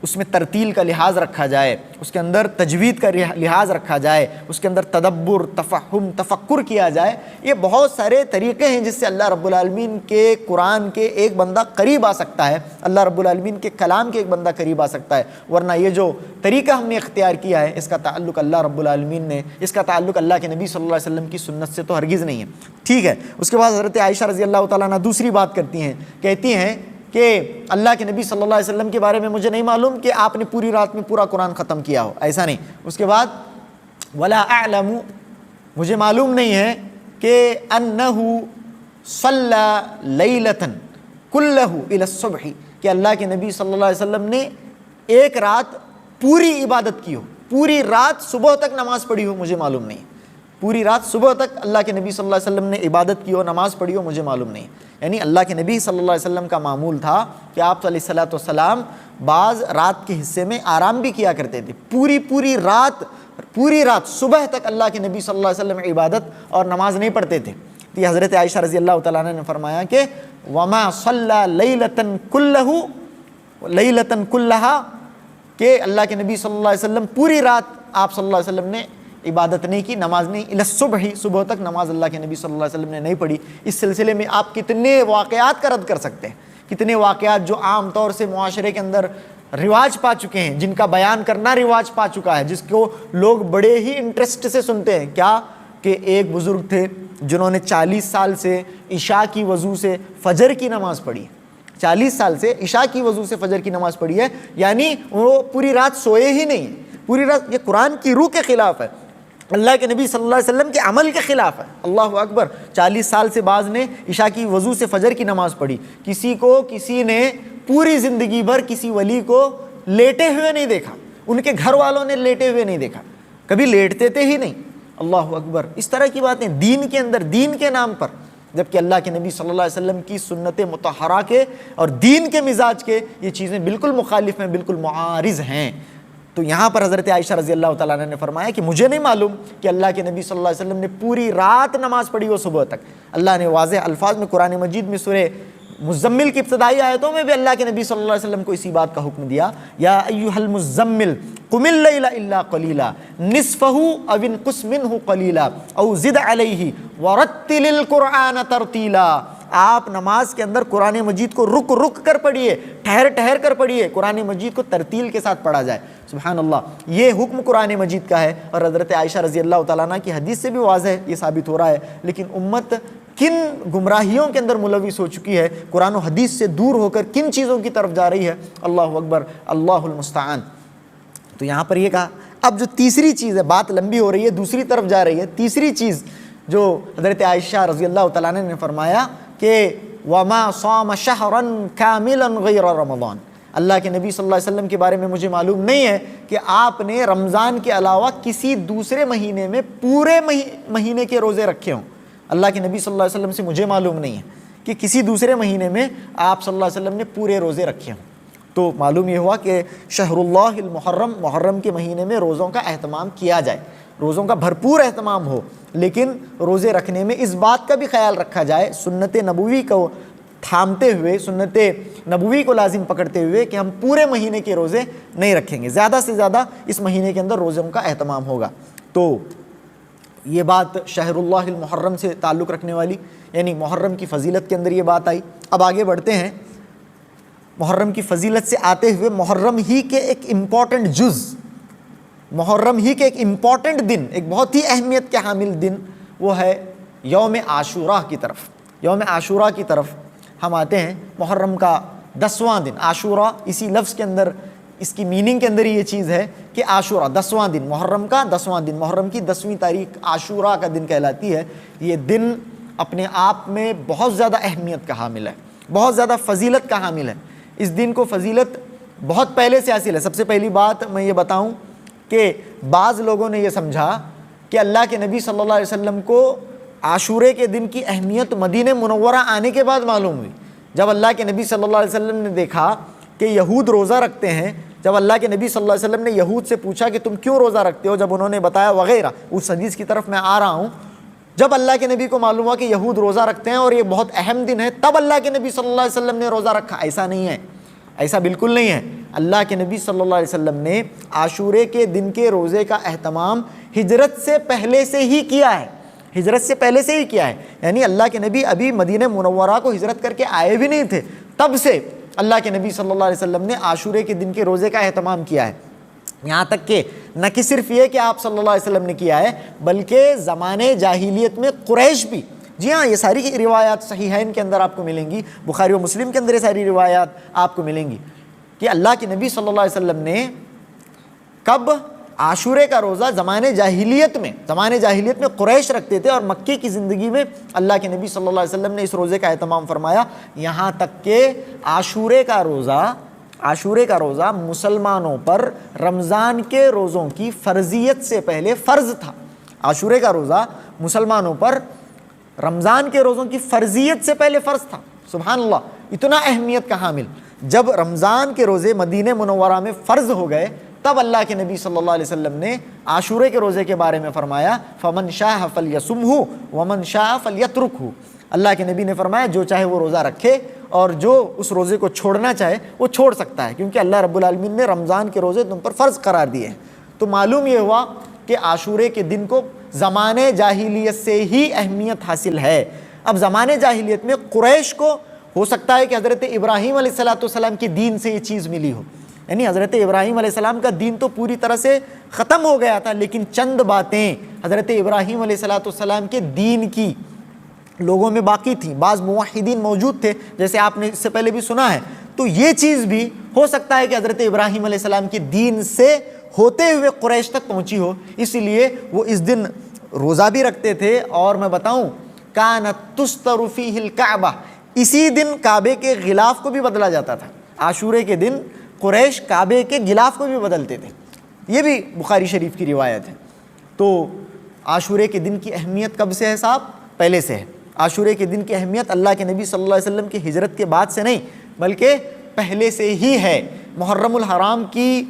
اس میں ترتیل کا لحاظ رکھا جائے، اس کے اندر تجوید کا لحاظ رکھا جائے، اس کے اندر تدبر، تفہم، تفکر کیا جائے۔ یہ بہت سارے طریقے ہیں جس سے اللہ رب العالمین کے قرآن کے ایک بندہ قریب آ سکتا ہے، اللہ رب العالمین کے کلام کے ایک بندہ قریب آ سکتا ہے۔ ورنہ یہ جو طریقہ ہم نے اختیار کیا ہے، اس کا تعلق اللہ رب العالمین نے، اس کا تعلق اللہ کے نبی صلی اللہ علیہ وسلم کی سنت سے تو ہرگز نہیں ہے۔ ٹھیک ہے، اس کے بعد حضرت عائشہ رضی اللہ تعالیٰ عنہ دوسری بات کہتی ہیں کہ اللہ کے نبی صلی اللہ علیہ وسلم کے بارے میں مجھے نہیں معلوم کہ آپ نے پوری رات میں پورا قرآن ختم کیا ہو، ایسا نہیں۔ اس کے بعد ولا اعلم، مجھے معلوم نہیں ہے کہ انہ صلی لیلۃ کلہ الی الصبح، کہ اللہ کے نبی صلی اللہ علیہ وسلم نے ایک رات پوری عبادت کی ہو، پوری رات صبح تک نماز پڑھی ہو، مجھے معلوم نہیں۔ پوری رات صبح تک اللہ کے نبی صلی اللہ علیہ وسلم نے عبادت کی ہو، نماز پڑھی ہو، مجھے معلوم نہیں۔ یعنی اللہ کے نبی صلی اللہ علیہ وسلم کا معمول تھا کہ آپ علیہ الصلوۃ والسلام بعض رات کے حصے میں آرام بھی کیا کرتے تھے۔ پوری رات صبح تک اللہ کے نبی صلی اللہ علیہ وسلم عبادت اور نماز نہیں پڑھتے تھے۔ تو یہ حضرت عائشہ رضی اللہ تعالیٰ عنہ نے فرمایا کہ وما صلی لیلۃ کلھا، کہ اللہ کے نبی صلی اللہ علیہ وسلم پوری رات آپ صلی اللہ علیہ وسلم نے عبادت نہیں کی، نماز نہیں، الی الصبح، صبح تک نماز اللہ کے نبی صلی اللہ علیہ وسلم نے نہیں پڑھی۔ اس سلسلے میں آپ کتنے واقعات کا رد کر سکتے ہیں، کتنے واقعات جو عام طور سے معاشرے کے اندر رواج پا چکے ہیں، جن کا بیان کرنا رواج پا چکا ہے، جس کو لوگ بڑے ہی انٹرسٹ سے سنتے ہیں۔ کیا کہ ایک بزرگ تھے جنہوں نے 40 سال سے عشاء کی وضو سے فجر کی نماز پڑھی ہے، 40 سال سے عشاء کی وضو سے فجر کی نماز پڑھی ہے، یعنی وہ پوری رات سوئے ہی نہیں، پوری رات۔ یہ قرآن کی روح کے خلاف ہے، اللہ کے نبی صلی اللہ علیہ وسلم کے عمل کے خلاف ہے۔ اللہ اکبر، 40 سال سے بعض نے عشاء کی وضو سے فجر کی نماز پڑھی۔ کسی نے پوری زندگی بھر کسی ولی کو لیٹے ہوئے نہیں دیکھا، ان کے گھر والوں نے لیٹے ہوئے نہیں دیکھا، کبھی لیٹتے تھے ہی نہیں۔ اللہ اکبر، اس طرح کی باتیں دین کے اندر، دین کے نام پر، جبکہ اللہ کے نبی صلی اللہ علیہ وسلم کی سنت مطہرہ کے اور دین کے مزاج کے یہ چیزیں بالکل مخالف ہیں، بالکل معارض ہیں۔ تو یہاں پر حضرت عائشہ رضی اللہ تعالیٰ عنہ نے فرمایا کہ مجھے نہیں معلوم کہ اللہ کے نبی صلی اللہ علیہ وسلم نے پوری رات نماز پڑھی ہو صبح تک۔ اللہ نے واضح الفاظ میں قرآن مجید میں سورہ مزمل کی ابتدائی آیتوں میں بھی اللہ کے نبی صلی اللہ علیہ وسلم کو اسی بات کا حکم دیا، یا ایھا المزمل قم اللیل الا قلیلا نصفہ او انقص منہ قلیلا او زد علیہ ورتل القرآن ترتیلا۔ آپ نماز کے اندر قرآن مجید کو رک رک کر پڑھیے، ٹھہر ٹھہر کر پڑھیے، قرآن مجید کو ترتیل کے ساتھ پڑھا جائے۔ سبحان اللہ، یہ حکم قرآن مجید کا ہے، اور حضرت عائشہ رضی اللہ تعالیٰ عنہ کی حدیث سے بھی واضح یہ ثابت ہو رہا ہے۔ لیکن امت کن گمراہیوں کے اندر ملوث ہو چکی ہے، قرآن و حدیث سے دور ہو کر کن چیزوں کی طرف جا رہی ہے، اللہ اکبر، اللہ المستعان۔ تو یہاں پر یہ کہا، اب جو تیسری چیز ہے، بات لمبی ہو رہی ہے، دوسری طرف جا رہی ہے۔ تیسری چیز جو حضرت عائشہ رضی اللہ تعالیٰ عنہ نے فرمایا کہ وما صام شہرا کاملا غیر رمضان، اللہ کے نبی صلی اللہ علیہ وسلم کے بارے میں مجھے معلوم نہیں ہے کہ آپ نے رمضان کے علاوہ کسی دوسرے مہینے میں پورے مہینے کے روزے رکھے ہوں۔ اللہ کے نبی صلی اللہ علیہ وسلم سے مجھے معلوم نہیں ہے کہ کسی دوسرے مہینے میں آپ صلی اللہ علیہ وسلم نے پورے روزے رکھے ہوں۔ تو معلوم یہ ہوا کہ شہر اللہ المحرم، محرم کے مہینے میں روزوں کا اہتمام کیا جائے، روزوں کا بھرپور اہتمام ہو، لیکن روزے رکھنے میں اس بات کا بھی خیال رکھا جائے، سنت نبوی کو تھامتے ہوئے، سنت نبوی کو لازم پکڑتے ہوئے، کہ ہم پورے مہینے کے روزے نہیں رکھیں گے، زیادہ سے زیادہ اس مہینے کے اندر روزوں کا اہتمام ہوگا۔ تو یہ بات شہر اللہ المحرم سے تعلق رکھنے والی، یعنی محرم کی فضیلت کے اندر یہ بات آئی۔ اب آگے بڑھتے ہیں، محرم کی فضیلت سے آتے ہوئے محرم ہی کے ایک امپورٹنٹ جز، محرم ہی کے ایک امپورٹنٹ دن، ایک بہت ہی اہمیت کے حامل دن، وہ ہے یوم عاشوراء کی طرف۔ یوم عاشوراء کی طرف ہم آتے ہیں۔ محرم کا 10واں دن، عاشوراء، اسی لفظ کے اندر، اس کی میننگ کے اندر یہ چیز ہے کہ عاشوراء 10واں دن، محرم کا 10واں دن، محرم کی 10ویں تاریخ عاشوراء کا دن کہلاتی ہے۔ یہ دن اپنے آپ میں بہت زیادہ اہمیت کا حامل ہے، بہت زیادہ فضیلت کا حامل ہے۔ اس دن کو فضیلت بہت پہلے سے حاصل ہے۔ سب سے پہلی بات میں یہ بتاؤں کہ بعض لوگوں نے یہ سمجھا کہ اللہ کے نبی صلی اللہ علیہ وسلم کو عاشورے کے دن کی اہمیت مدینہ منورہ آنے کے بعد معلوم ہوئی۔ جب اللہ کے نبی صلی اللہ علیہ وسلم نے دیکھا کہ یہود روزہ رکھتے ہیں، جب اللہ کے نبی صلی اللہ علیہ وسلم نے یہود سے پوچھا کہ تم کیوں روزہ رکھتے ہو، جب انہوں نے بتایا وغیرہ، اس حدیث کی طرف میں آ رہا ہوں، جب اللہ کے نبی کو معلوم ہوا کہ یہود روزہ رکھتے ہیں اور یہ بہت اہم دن ہے، تب اللہ کے نبی صلی اللہ علیہ وسلم نے روزہ رکھا۔ ایسا نہیں ہے، ایسا بالکل نہیں ہے۔ اللہ کے نبی صلی اللہ علیہ وسلم نے عاشورے کے دن کے روزے کا اہتمام ہجرت سے پہلے سے ہی کیا ہے، ہجرت سے پہلے سے ہی کیا ہے، یعنی اللہ کے نبی ابھی مدینہ منورہ کو ہجرت کر کے آئے بھی نہیں تھے، تب سے اللہ کے نبی صلی اللہ علیہ وسلم نے عاشورے کے دن کے روزے کا اہتمام کیا ہے۔ یہاں تک کہ نہ کہ صرف یہ کہ آپ صلی اللہ علیہ وسلم نے کیا ہے، بلکہ زمانے جاہلیت میں قریش بھی، جی ہاں، یہ ساری روایات صحیحین کے اندر آپ کو ملیں گی، بخاری و مسلم کے اندر یہ ساری روایات آپ کو ملیں گی کہ اللہ کے نبی صلی اللہ علیہ وسلم نے کب عاشورے کا روزہ زمانے جاہلیت میں قریش رکھتے تھے، اور مکی کی زندگی میں اللہ کے نبی صلی اللہ علیہ وسلم نے اس روزے کا اہتمام فرمایا، یہاں تک کہ عاشورے کا روزہ مسلمانوں پر رمضان کے روزوں کی فرضیت سے پہلے فرض تھا۔ عاشورے کا روزہ مسلمانوں پر رمضان کے روزوں کی فرضیت سے پہلے فرض تھا۔ سبحان اللہ، اتنا اہمیت کا حامل۔ جب رمضان کے روزے مدینہ منورہ میں فرض ہو گئے، تب اللہ کے نبی صلی اللہ علیہ وسلم نے عاشورے کے روزے کے بارے میں فرمایا، فَمَنْ شَاءَ فَلْيَصُمْهُ وَمَنْ شَاءَ فَلْيَتْرُكْهُ۔ اللہ کے نبی نے فرمایا جو چاہے وہ روزہ رکھے، اور جو اس روزے کو چھوڑنا چاہے وہ چھوڑ سکتا ہے، کیونکہ اللہ رب العالمین نے رمضان کے روزے تم پر فرض قرار دیے ہیں۔ تو معلوم یہ ہوا کہ عاشورے کے دن کو زمانے جاہلیت سے ہی اہمیت حاصل ہے۔ اب زمانے جاہلیت میں قریش کو ہو سکتا ہے کہ حضرت ابراہیم علیہ السلام کے دین سے یہ چیز ملی ہو، یعنی حضرت ابراہیم علیہ السلام کا دین تو پوری طرح سے ختم ہو گیا تھا، لیکن چند باتیں حضرت ابراہیم علیہ السلام کے دین کی لوگوں میں باقی تھیں، بعض موحدین موجود تھے، جیسے آپ نے اس سے پہلے بھی سنا ہے۔ تو یہ چیز بھی ہو سکتا ہے کہ حضرت ابراہیم علیہ السلام کے دین سے ہوتے ہوئے قریش تک پہنچی ہو، اس لیے وہ اس دن روزہ بھی رکھتے تھے۔ اور میں بتاؤں، کانت تستر فیہ الکعبہ، اسی دن کعبے کے غلاف کو بھی بدلا جاتا تھا۔ عاشورے کے دن قریش کعبے کے غلاف کو بھی بدلتے تھے، یہ بھی بخاری شریف کی روایت ہے۔ تو عاشورے کے دن کی اہمیت کب سے ہے صاحب؟ پہلے سے ہے۔ عاشورے کے دن کی اہمیت اللہ کے نبی صلی اللہ علیہ وسلم کی ہجرت کے بعد سے نہیں، بلکہ پہلے سے ہی ہے۔ محرم الحرام کی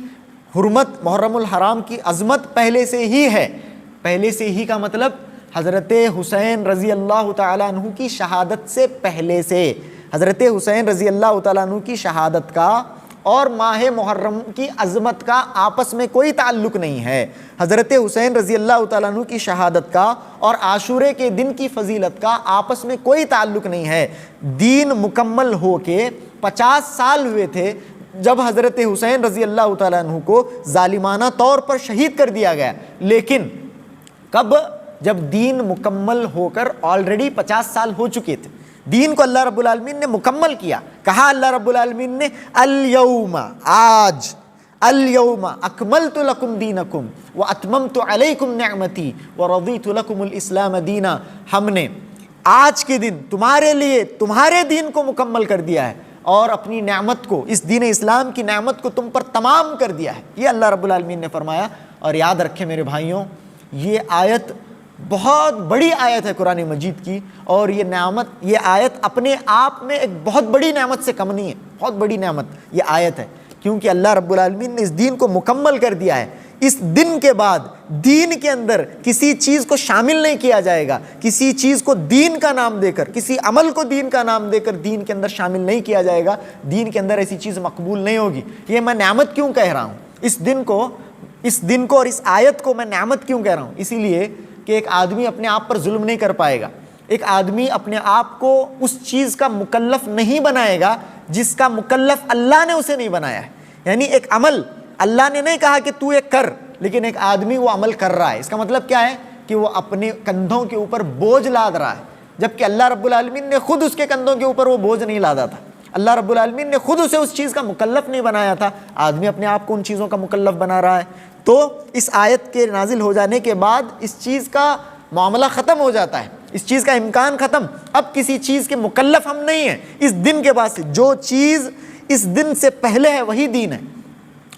حرمت، محرم الحرام کی عظمت پہلے سے ہی ہے۔ پہلے سے ہی کا مطلب حضرت حسین رضی اللہ تعالیٰ عنہ کی شہادت سے پہلے سے، حضرت حسین رضی اللہ تعالیٰ عنہ کی شہادت کا اور ماہ محرم کی عظمت کا آپس میں کوئی تعلق نہیں ہے۔ حضرت حسین رضی اللہ تعالیٰ عنہ کی شہادت کا اور عاشورے کے دن کی فضیلت کا آپس میں کوئی تعلق نہیں ہے۔ دین مکمل ہو کے 50 سال ہوئے تھے جب حضرت حسین رضی اللہ تعالیٰ عنہ کو ظالمانہ طور پر شہید کر دیا گیا، لیکن کب؟ جب دین مکمل ہو کر آلریڈی 50 سال ہو چکے تھے۔ دین کو اللہ رب العالمین نے مکمل کیا۔ کہا اللہ رب العالمین نے الیوم، آج، الیوم اکملت لکم دینکم واتممت علیکم نعمتی ورضیت لکم الاسلام دینا، ہم نے آج کے دن تمہارے لیے تمہارے دین کو مکمل کر دیا ہے اور اپنی نعمت کو، اس دین اسلام کی نعمت کو تم پر تمام کر دیا ہے، یہ اللہ رب العالمین نے فرمایا۔ اور یاد رکھیں میرے بھائیوں، یہ آیت بہت بڑی آیت ہے قرآن مجید کی، اور یہ نعمت، یہ آیت اپنے آپ میں ایک بہت بڑی نعمت سے کم نہیں ہے، بہت بڑی نعمت یہ آیت ہے، کیونکہ اللہ رب العالمین نے اس دین کو مکمل کر دیا ہے۔ اس دن کے بعد دین کے اندر کسی چیز کو شامل نہیں کیا جائے گا، کسی چیز کو دین کا نام دے کر، کسی عمل کو دین کا نام دے کر دین کے اندر شامل نہیں کیا جائے گا، دین کے اندر ایسی چیز مقبول نہیں ہوگی۔ یہ میں نعمت کیوں کہہ رہا ہوں؟ اس دن کو اور اس آیت کو میں نعمت کیوں کہہ رہا ہوں؟ اسی لیے کہ ایک آدمی اپنے آپ پر ظلم نہیں کر پائے گا، ایک آدمی اپنے آپ کو اس چیز کا مکلف نہیں بنائے گا جس کا مکلف اللہ نے اسے نہیں بنایا ہے۔ یعنی ایک عمل اللہ نے نہیں کہا کہ تو یہ کر، لیکن ایک آدمی وہ عمل کر رہا ہے، اس کا مطلب کیا ہے؟ کہ وہ اپنے کندھوں کے اوپر بوجھ لاد رہا ہے، جبکہ اللہ رب العالمین نے خود اس کے کندھوں کے اوپر وہ بوجھ نہیں لادا تھا۔ اللہ رب العالمین نے خود اسے اس چیز کا مکلف نہیں بنایا تھا، آدمی اپنے آپ کو ان چیزوں کا مکلف بنا رہا ہے۔ تو اس آیت کے نازل ہو جانے کے بعد اس چیز کا معاملہ ختم ہو جاتا ہے، اس چیز کا امکان ختم، اب کسی چیز کے مکلف ہم نہیں ہیں۔ اس دن کے بعد سے جو چیز اس دن سے پہلے ہے وہی دین ہے،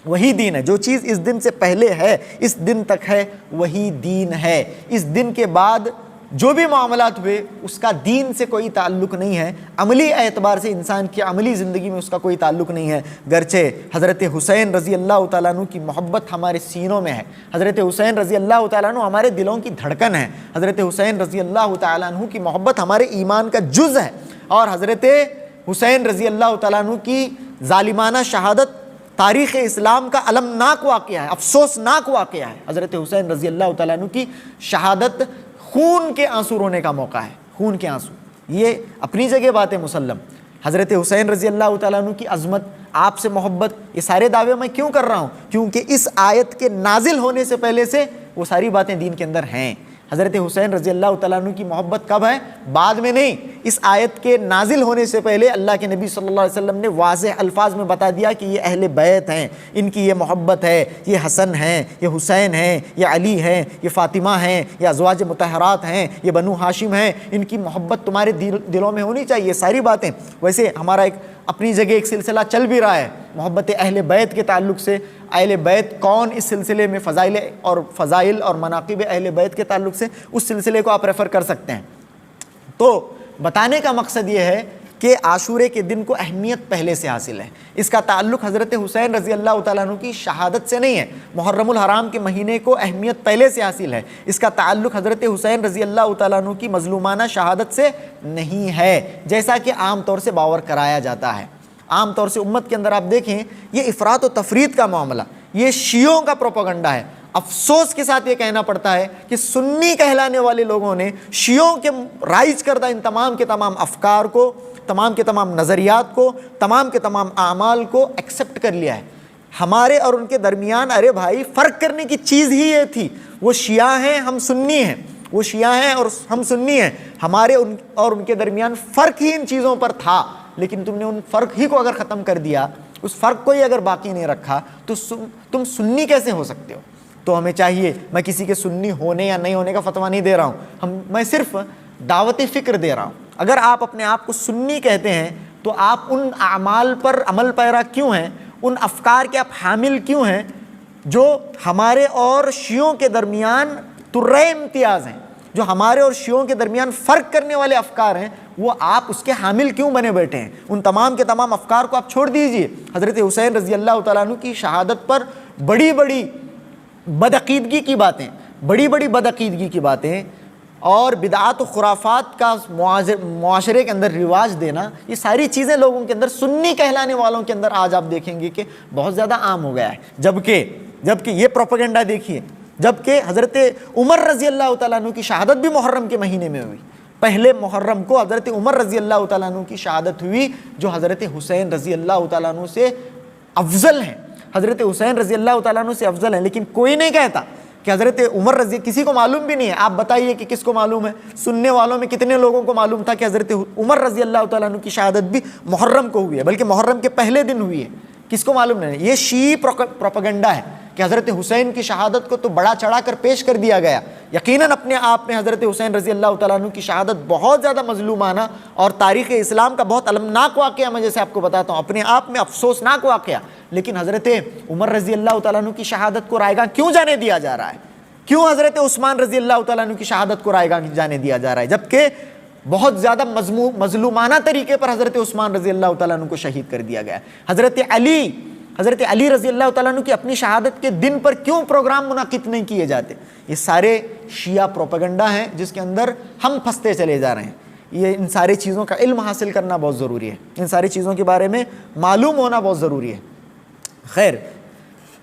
وہی دین ہے۔ جو چیز اس دن سے پہلے ہے، اس دن تک ہے، وہی دین ہے۔ اس دن کے بعد جو بھی معاملات ہوئے اس کا دین سے کوئی تعلق نہیں ہے، عملی اعتبار سے انسان کی عملی زندگی میں اس کا کوئی تعلق نہیں ہے، گرچہ حضرت حسین رضی اللہ تعالیٰ عنہ کی محبت ہمارے سینوں میں ہے، حضرت حسین رضی اللہ تعالیٰ عنہ ہمارے دلوں کی دھڑکن ہے، حضرت حسین رضی اللہ تعالیٰ عنہ کی محبت ہمارے ایمان کا جز ہے، اور حضرت حسین رضی اللہ تعالیٰ عنہ کی ظالمانہ شہادت تاریخ اسلام کا المناک واقعہ ہے، افسوسناک واقعہ ہے۔ حضرت حسین رضی اللہ تعالیٰ عنہ کی شہادت خون کے آنسو رونے کا موقع ہے، خون کے آنسو، یہ اپنی جگہ بات ہے مسلم۔ حضرت حسین رضی اللہ تعالیٰ عنہ کی عظمت، آپ سے محبت، یہ سارے دعوے میں کیوں کر رہا ہوں؟ کیونکہ اس آیت کے نازل ہونے سے پہلے سے وہ ساری باتیں دین کے اندر ہیں۔ حضرت حسین رضی اللہ تعالیٰ عنہ کی محبت کب ہے؟ بعد میں نہیں، اس آیت کے نازل ہونے سے پہلے اللہ کے نبی صلی اللہ علیہ وسلم نے واضح الفاظ میں بتا دیا کہ یہ اہل بیت ہیں، ان کی یہ محبت ہے، یہ حسن ہیں، یہ حسین ہیں، یہ علی ہیں، یہ فاطمہ ہیں، یہ ازواج مطہرات ہیں، یہ بنو ہاشم ہیں، ان کی محبت تمہارے دلوں میں ہونی چاہیے۔ ساری باتیں ویسے ہمارا ایک اپنی جگہ ایک سلسلہ چل بھی رہا ہے محبت اہل بیت کے تعلق سے، اہل بیت کون، اس سلسلے میں فضائل اور مناقب اہل بیت کے تعلق سے اس سلسلے کو آپ ریفر کر سکتے ہیں۔ تو بتانے کا مقصد یہ ہے کہ عاشورے کے دن کو اہمیت پہلے سے حاصل ہے، اس کا تعلق حضرت حسین رضی اللہ تعالیٰ عنہ کی شہادت سے نہیں ہے، محرم الحرام کے مہینے کو اہمیت پہلے سے حاصل ہے، اس کا تعلق حضرت حسین رضی اللہ تعالیٰ عنہ کی مظلومانہ شہادت سے نہیں ہے، جیسا کہ عام طور سے باور کرایا جاتا ہے۔ عام طور سے امت کے اندر آپ دیکھیں یہ افراط و تفریط کا معاملہ، یہ شیعوں کا پروپیگنڈا ہے۔ افسوس کے ساتھ یہ کہنا پڑتا ہے کہ سنی کہلانے والے لوگوں نے شیعوں کے رائج کردہ ان تمام کے تمام افکار کو، تمام کے تمام نظریات کو، تمام کے تمام اعمال کو ایکسیپٹ کر لیا ہے۔ ہمارے اور ان کے درمیان ارے بھائی فرق کرنے کی چیز ہی یہ تھی، وہ شیعہ ہیں ہم سنی ہیں، وہ شیعہ ہیں اور ہم سنی ہیں، ہمارے اور ان کے درمیان فرق ہی ان چیزوں پر تھا، لیکن تم نے ان فرق ہی کو اگر ختم کر دیا، اس فرق کو ہی اگر باقی نہیں رکھا تو تم سنی کیسے ہو سکتے ہو؟ تو ہمیں چاہیے، میں کسی کے سنی ہونے یا نہیں ہونے کا فتویٰ نہیں دے رہا ہوں، میں صرف دعوت فکر دے رہا ہوں۔ اگر آپ اپنے آپ کو سنی کہتے ہیں تو آپ ان اعمال پر عمل پیرا کیوں ہیں، ان افکار کے آپ حامل کیوں ہیں جو ہمارے اور شیعوں کے درمیان ترے امتیاز ہیں، جو ہمارے اور شیعوں کے درمیان فرق کرنے والے افکار ہیں، وہ آپ اس کے حامل کیوں بنے بیٹھے ہیں؟ ان تمام کے تمام افکار کو آپ چھوڑ دیجئے۔ حضرت حسین رضی اللہ تعالیٰ عنہ کی شہادت پر بڑی بڑی بدعقیدگی کی باتیں اور بدعات و خرافات کا معاشرے کے اندر رواج دینا، یہ ساری چیزیں لوگوں کے اندر، سنی کہلانے والوں کے اندر آج آپ دیکھیں گے کہ بہت زیادہ عام ہو گیا ہے۔ جبکہ یہ پروپیگنڈا دیکھیے، جبکہ حضرت عمر رضی اللہ تعالیٰ عنہ کی شہادت بھی محرم کے مہینے میں ہوئی، پہلے محرم کو حضرت عمر رضی اللہ تعالیٰ عنہ کی شہادت ہوئی، جو حضرت حسین رضی اللہ تعالیٰ عنہ سے افضل ہیں، حضرت حسین رضی اللہ تعالیٰ عنہ سے افضل ہیں، لیکن کوئی نہیں کہتا کہ حضرت عمر رضی، کسی کو معلوم بھی نہیں ہے۔ آپ بتائیے کہ کس کو معلوم ہے؟ سننے والوں میں کتنے لوگوں کو معلوم تھا کہ حضرت عمر رضی اللہ تعالیٰ عنہ کی شہادت بھی محرم کو ہوئی ہے، بلکہ محرم کے پہلے دن ہوئی ہے؟ کس کو معلوم نہیں؟ یہ شیعی پروپیگنڈا ہے کہ حضرت حسین کی شہادت کو تو بڑا چڑھا کر پیش کر دیا گیا۔ یقیناً اپنے آپ میں حضرت حسین رضی اللہ تعالیٰ عنہ کی شہادت بہت زیادہ مظلومانہ اور تاریخ اسلام کا بہت المناک واقعہ، میں جیسے آپ کو بتاتا ہوں، اپنے آپ میں افسوسناک واقعہ، لیکن حضرت عمر رضی اللہ تعالیٰ عنہ کی شہادت کو رائیگاں کیوں جانے دیا جا رہا ہے؟ کیوں حضرت عثمان رضی اللہ تعالیٰ عنہ کی شہادت کو رائیگاں جانے دیا جا رہا ہے، جبکہ بہت زیادہ مظلومانہ طریقے پر حضرت عثمان رضی اللہ تعالیٰ عنہ کو شہید کر دیا گیا؟ حضرت علی رضی اللہ تعالیٰ عنہ کی اپنی شہادت کے دن پر کیوں پروگرام منعقد نہیں کیے جاتے؟ یہ سارے شیعہ پروپیگنڈا ہیں جس کے اندر ہم پھنستے چلے جا رہے ہیں۔ یہ ان ساری چیزوں کا علم حاصل کرنا بہت ضروری ہے، ان ساری چیزوں کے بارے میں معلوم ہونا بہت ضروری ہے۔ خیر،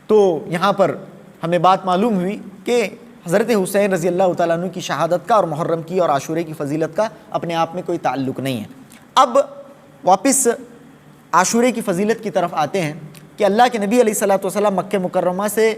تو یہاں پر ہمیں بات معلوم ہوئی کہ حضرت حسین رضی اللہ تعالیٰ عنہ کی شہادت کا اور محرم کی اور عاشورے کی فضیلت کا اپنے آپ میں کوئی تعلق نہیں ہے۔ اب واپس عاشورے کی فضیلت کی طرف آتے ہیں کہ اللہ کے نبی علیہ الصلوۃ والسلام مکہ مکرمہ سے،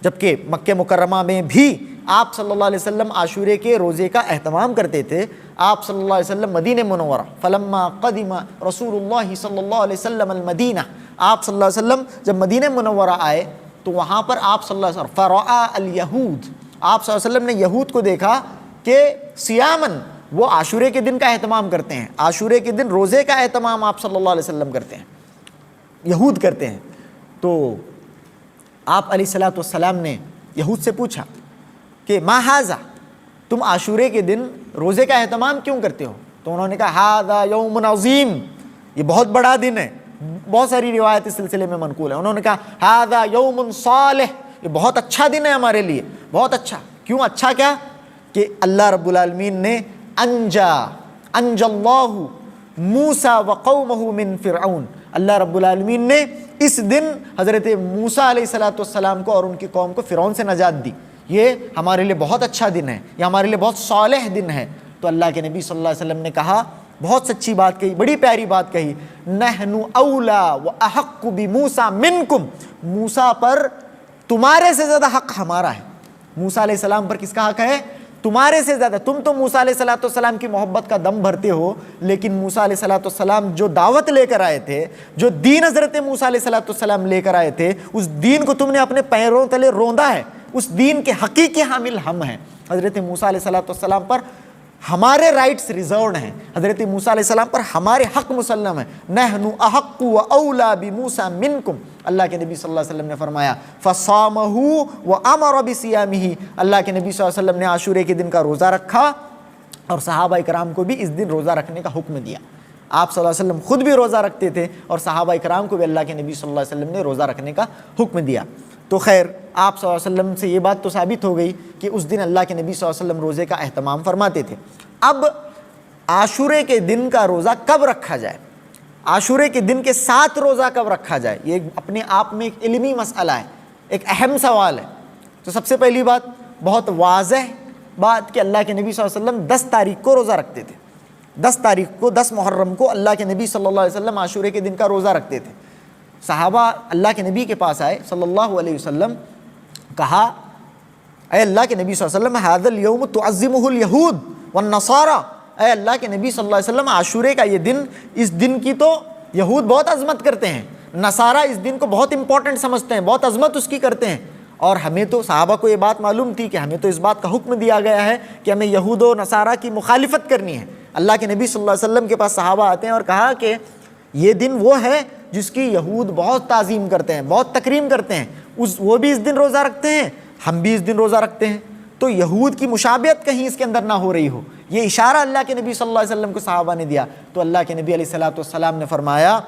جبکہ مکہ مکرمہ میں بھی آپ صلی اللہ علیہ وسلم عاشورے کے روزے کا اہتمام کرتے تھے۔ آپ صلی اللہ علیہ وسلم مدینہ منورہ، فلما قدم رسول اللہ صلی اللہ علیہ وسلم المدینہ، آپ صلی اللہ علیہ وسلم جب مدینہ منورہ آئے تو وہاں پر آپ صلی اللہ علیہ وسلم فرعا الیہود، آپ صلی اللہ علیہ وسلم نے یہود کو دیکھا کہ سیامن، وہ عاشورے کے دن کا اہتمام کرتے ہیں، عاشورے کے دن روزے کا اہتمام آپ صلی اللہ علیہ وسلم کرتے ہیں، یہود کرتے ہیں۔ تو آپ علیہ الصلوۃ والسلام نے یہود سے پوچھا کہ ما ھذا، تم عاشورے کے دن روزے کا اہتمام کیوں کرتے ہو؟ تو انہوں نے کہا ھذا یوم عظیم، یہ بہت بڑا دن ہے. بہت ساری روایت اس سلسلے میں منقول ہے. انہوں نے کہا ھذا یوم صالح، یہ بہت اچھا دن ہے ہمارے لیے، بہت اچھا. کیوں اچھا؟ کیا کہ اللہ رب العالمین نے انجا اللہ موسیٰ وقومہ من فرعون، اللہ رب العالمین نے اس دن حضرت موسیٰ علیہ السلام کو اور ان کی قوم کو فرعون سے نجات دی. یہ ہمارے لیے بہت اچھا دن ہے، یہ ہمارے لیے بہت صالح دن ہے. تو اللہ کے نبی صلی اللہ علیہ وسلم نے کہا، بہت سچی بات کہی، بڑی پیاری بات کہی، نحن اولا و احق بموسیٰ منکم، موسیٰ پر تمہارے سے زیادہ حق ہمارا ہے. موسیٰ علیہ السلام پر کس کا حق ہے؟ تمہارے سے زیادہ. تم تو موسیٰ علیہ السلام کی محبت کا دم بھرتے ہو، لیکن موسیٰ علیہ السلام جو دعوت لے کر آئے تھے، جو دین حضرت موسیٰ علیہ السلام لے کر آئے تھے، اس دین کو تم نے اپنے پیروں تلے روندا ہے. اس دین کے حقیقی حامل ہم ہیں. حضرت موسیٰ علیہ السلام پر ہمارے رائٹس ریزروڈ ہیں، حضرت موسیٰ علیہ السلام پر ہمارے حق مسلم ہیں. نحن احق و اولا بموسیٰ منکم، اللہ کے نبی صلی اللہ علیہ وسلم نے فرمایا. فصامہ وامر بصیامہ، اللہ کے نبی صلی اللہ علیہ وسلم نے عاشورے کے دن کا روزہ رکھا اور صحابہ کرام کو بھی اس دن روزہ رکھنے کا حکم دیا. آپ صلی اللہ علیہ وسلم خود بھی روزہ رکھتے تھے اور صحابہ کرام کو بھی اللہ کے نبی صلی اللہ علیہ وسلم نے روزہ رکھنے کا حکم دیا. تو خیر، آپ صلی اللہ علیہ وسلم سے یہ بات تو ثابت ہو گئی کہ اس دن اللہ کے نبی صلی اللہ علیہ وسلم روزے کا اہتمام فرماتے تھے. اب عاشورے کے دن کا روزہ کب رکھا جائے، عاشورے کے دن کے ساتھ روزہ کب رکھا جائے، یہ اپنے آپ میں ایک علمی مسئلہ ہے، ایک اہم سوال ہے. تو سب سے پہلی بات، بہت واضح بات کہ اللہ کے نبی صلی اللہ علیہ وسلم 10 تاریخ کو روزہ رکھتے تھے. 10 تاریخ کو، 10 محرم کو اللہ کے نبی صلی اللہ علیہ وسلم عاشورے کے دن کا روزہ رکھتے تھے. صحابہ اللہ کے نبی کے پاس آئے صلی اللہ علیہ وسلم، کہا اے اللہ کے نبی صلی اللہ علیہ وسلم ھذا الیوم تعظمہ الیہود والنصارى، اے اللہ کے نبی صلی اللہ علیہ وسلم عاشورے کا یہ دن، اس دن کی تو یہود بہت عظمت کرتے ہیں، نصارہ اس دن کو بہت امپورٹنٹ سمجھتے ہیں، بہت عظمت اس کی کرتے ہیں. اور ہمیں تو، صحابہ کو یہ بات معلوم تھی کہ ہمیں تو اس بات کا حکم دیا گیا ہے کہ ہمیں یہود و نصارہ کی مخالفت کرنی ہے. اللہ کے نبی صلی اللہ علیہ وسلم کے پاس صحابہ آتے ہیں اور کہا کہ یہ دن وہ ہے جس کی یہود بہت تعظیم کرتے ہیں، بہت تکریم کرتے ہیں، وہ بھی اس دن روزہ رکھتے ہیں، ہم بھی اس دن روزہ رکھتے ہیں. تو یہود کی مشابہت کہیں اس کے اندر نہ ہو رہی ہو، یہ اشارہ اللہ کے نبی صلی اللہ علیہ وسلم کو صحابہ نے دیا. تو اللہ کے نبی علیہ السلام نے فرمایا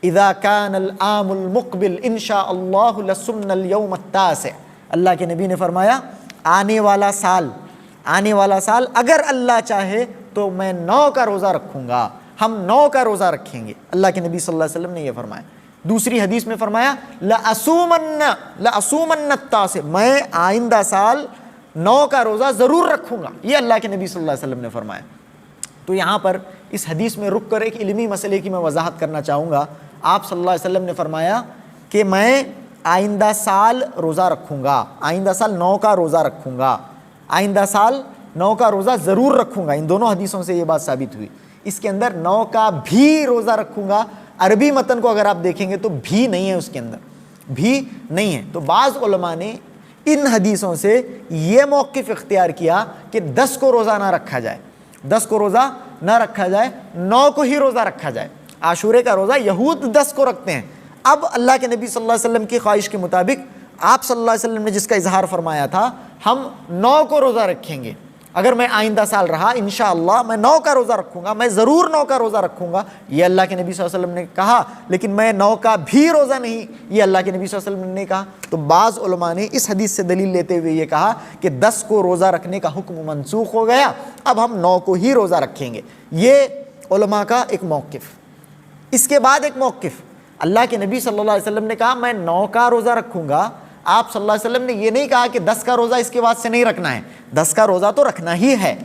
اذا کان العام المقبل ان شاء اللہ لصمنا اليوم التاسع، اللہ کے نبی نے فرمایا آنے والا سال اگر اللہ چاہے تو میں 9 کا روزہ رکھوں گا، ہم 9 کا روزہ رکھیں گے. اللہ کے نبی صلی اللہ علیہ وسلم نے یہ فرمایا. دوسری حدیث میں فرمایا لأصومن التاسع، میں آئندہ سال 9 کا روزہ ضرور رکھوں گا، یہ اللہ کے نبی صلی اللہ علیہ وسلم نے فرمایا. تو یہاں پر اس حدیث میں رک کر ایک علمی مسئلے کی میں وضاحت کرنا چاہوں گا. آپ صلی اللہ علیہ وسلم نے فرمایا کہ میں آئندہ سال روزہ رکھوں گا، آئندہ سال 9 کا روزہ رکھوں گا، آئندہ سال 9 کا روزہ ضرور رکھوں گا. ان دونوں حدیثوں سے یہ بات ثابت ہوئی. اس کے اندر 9 کا بھی روزہ رکھوں گا، عربی متن کو اگر آپ دیکھیں گے تو بھی نہیں ہے، اس کے اندر بھی نہیں ہے. تو بعض علماء نے ان حدیثوں سے یہ موقف اختیار کیا کہ 10 کو روزہ نہ رکھا جائے، 10 کو روزہ نہ رکھا جائے، 9 کو ہی روزہ رکھا جائے. عاشورے کا روزہ یہود 10 کو رکھتے ہیں. اب اللہ کے نبی صلی اللہ علیہ وسلم کی خواہش کے مطابق آپ صلی اللہ علیہ وسلم نے جس کا اظہار فرمایا تھا، ہم 9 کو روزہ رکھیں گے. اگر میں آئندہ سال رہا انشاءاللہ میں 9 کا روزہ رکھوں گا، میں ضرور 9 کا روزہ رکھوں گا، یہ اللہ کے نبی صلی اللہ علیہ وسلم نے کہا. لیکن میں 9 کا بھی روزہ نہیں، یہ اللہ کے نبی صلی اللہ علیہ وسلم نے کہا. تو بعض علماء نے اس حدیث سے دلیل لیتے ہوئے یہ کہا کہ 10 کو روزہ رکھنے کا حکم منسوخ ہو گیا، اب ہم 9 کو ہی روزہ رکھیں گے. یہ علماء کا ایک موقف. اس کے بعد ایک موقف، اللہ کے نبی صلی اللہ علیہ وسلم نے کہا میں 9 کا روزہ رکھوں گا. آپ صلی اللہ علیہ وسلم نے یہ نہیں کہا کہ 10 کا روزہ اس کے بعد سے نہیں رکھنا ہے. 10 کا روزہ تو رکھنا ہی ہے،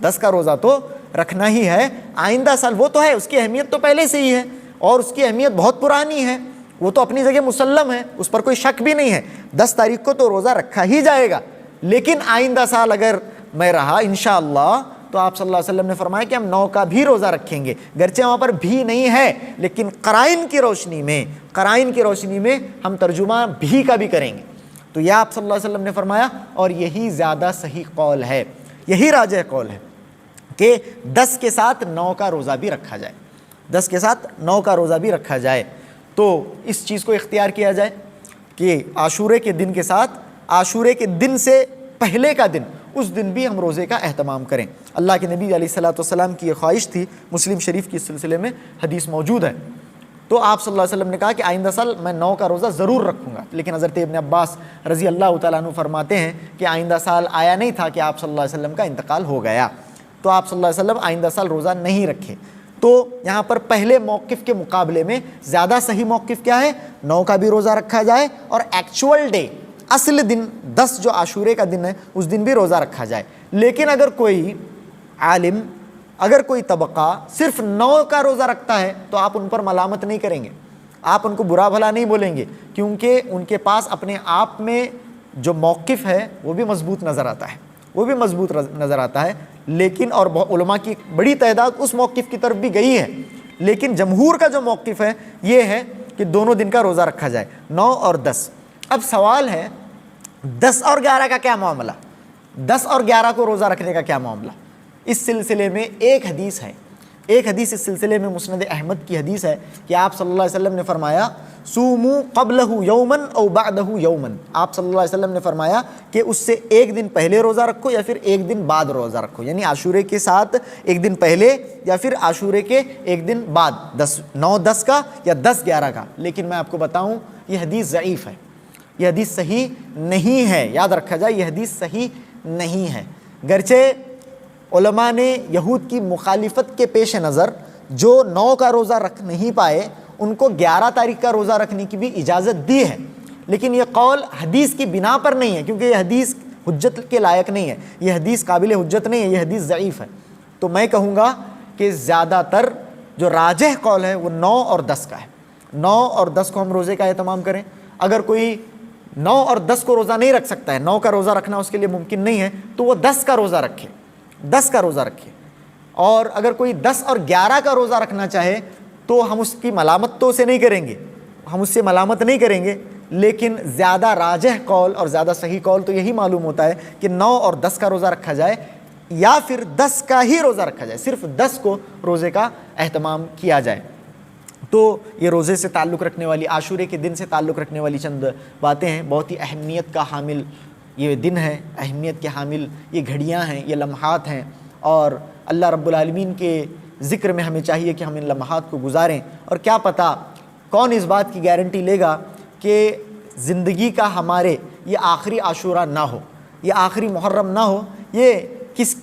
10 کا روزہ تو رکھنا ہی ہے. آئندہ سال وہ تو ہے، اس کی اہمیت تو پہلے سے ہی ہے اور اس کی اہمیت بہت پرانی ہے، وہ تو اپنی جگہ مسلم ہے، اس پر کوئی شک بھی نہیں ہے. 10 تاریخ کو تو روزہ رکھا ہی جائے گا. لیکن آئندہ سال اگر میں رہا انشاءاللہ تو آپ صلی اللہ علیہ وسلم نے فرمایا کہ ہم 9 کا بھی روزہ رکھیں گے. گرچہ وہاں پر بھی نہیں ہے لیکن قرائن کی روشنی میں ہم ترجمہ بھی کا بھی کریں گے. تو یہ آپ صلی اللہ علیہ وسلم نے فرمایا اور یہی زیادہ صحیح قول ہے، یہی راجح قول ہے کہ 10 کے ساتھ 9 کا روزہ بھی رکھا جائے، 10 کے ساتھ 9 کا روزہ بھی رکھا جائے. تو اس چیز کو اختیار کیا جائے کہ عاشورے کے دن کے ساتھ، عاشورے کے دن سے پہلے کا دن، اس دن بھی ہم روزے کا اہتمام کریں۔ اللہ کے نبی علیہ الصلوۃ والسلام کی یہ خواہش تھی، مسلم شریف کی سلسلے میں حدیث موجود ہے۔ تو آپ صلی اللہ علیہ وسلم نے کہا کہ آئندہ سال میں 9 کا روزہ ضرور رکھوں گا، لیکن حضرت ابن عباس رضی اللہ تعالیٰ عنہ فرماتے ہیں کہ آئندہ سال آیا نہیں تھا کہ آپ صلی اللہ علیہ وسلم کا انتقال ہو گیا، تو آپ صلی اللہ علیہ وسلم آئندہ سال روزہ نہیں رکھے۔ تو یہاں پر پہلے موقف کے مقابلے میں زیادہ صحیح موقف کیا ہے؟ 9 کا بھی روزہ رکھا جائے اور ایکچول ڈے، اصل دن 10 جو عاشورے کا دن ہے اس دن بھی روزہ رکھا جائے۔ لیکن اگر کوئی عالم، اگر کوئی طبقہ صرف 9 کا روزہ رکھتا ہے تو آپ ان پر ملامت نہیں کریں گے، آپ ان کو برا بھلا نہیں بولیں گے، کیونکہ ان کے پاس اپنے آپ میں جو موقف ہے وہ بھی مضبوط نظر آتا ہے، وہ بھی مضبوط نظر آتا ہے۔ لیکن اور علماء کی ایک بڑی تعداد اس موقف کی طرف بھی گئی ہے، لیکن جمہور کا جو موقف ہے یہ ہے کہ دونوں دن کا روزہ رکھا جائے، 9 اور 10۔ اب سوال ہے 10 اور 11 کا کیا معاملہ؟ 10 اور 11 کو روزہ رکھنے کا کیا معاملہ؟ اس سلسلے میں ایک حدیث ہے، ایک حدیث اس سلسلے میں مسند احمد کی حدیث ہے کہ آپ صلی اللہ علیہ وسلم نے فرمایا سومو قبلہ یومن او بعدہ یومن۔ آپ صلی اللہ علیہ وسلم نے فرمایا کہ اس سے ایک دن پہلے روزہ رکھو یا پھر ایک دن بعد روزہ رکھو، یعنی عاشورے کے ساتھ ایک دن پہلے یا پھر عاشورے کے ایک دن بعد، 9-10 کا یا 10-11 کا۔ لیکن میں آپ کو بتاؤں یہ حدیث ضعیف ہے، یہ حدیث صحیح نہیں ہے، یاد رکھا جائے یہ حدیث صحیح نہیں ہے۔ گرچہ علماء نے یہود کی مخالفت کے پیش نظر جو 9 کا روزہ رکھ نہیں پائے ان کو 11 تاریخ کا روزہ رکھنے کی بھی اجازت دی ہے، لیکن یہ قول حدیث کی بنا پر نہیں ہے، کیونکہ یہ حدیث حجت کے لائق نہیں ہے، یہ حدیث قابل حجت نہیں ہے، یہ حدیث ضعیف ہے۔ تو میں کہوں گا کہ زیادہ تر جو راجح قول ہے وہ 9 اور 10 کا ہے، 9 اور 10 کو ہم روزے کا اہتمام کریں۔ اگر کوئی 9 اور 10 کو روزہ نہیں رکھ سکتا ہے، 9 کا روزہ رکھنا اس کے لیے ممکن نہیں ہے، تو وہ 10 کا روزہ رکھے، 10 کا روزہ رکھے۔ اور اگر کوئی 10 اور 11 کا روزہ رکھنا چاہے تو ہم اس کی ملامت تو اسے نہیں کریں گے، ہم اس سے ملامت نہیں کریں گے، لیکن زیادہ راجح قول اور زیادہ صحیح قول تو یہی معلوم ہوتا ہے کہ 9 اور 10 کا روزہ رکھا جائے یا پھر 10 کا ہی روزہ رکھا جائے، صرف 10 کو روزے کا اہتمام کیا جائے۔ تو یہ روزے سے تعلق رکھنے والی، عاشورے کے دن سے تعلق رکھنے والی چند باتیں ہیں، بہت ہی اہمیت کا حامل یہ دن ہے، اہمیت کے حامل یہ گھڑیاں ہیں، یہ لمحات ہیں، اور اللہ رب العالمین کے ذکر میں ہمیں چاہیے کہ ہم ان لمحات کو گزاریں۔ اور کیا پتہ کون اس بات کی گارنٹی لے گا کہ زندگی کا ہمارے یہ آخری عاشورہ نہ ہو، یہ آخری محرم نہ ہو، یہ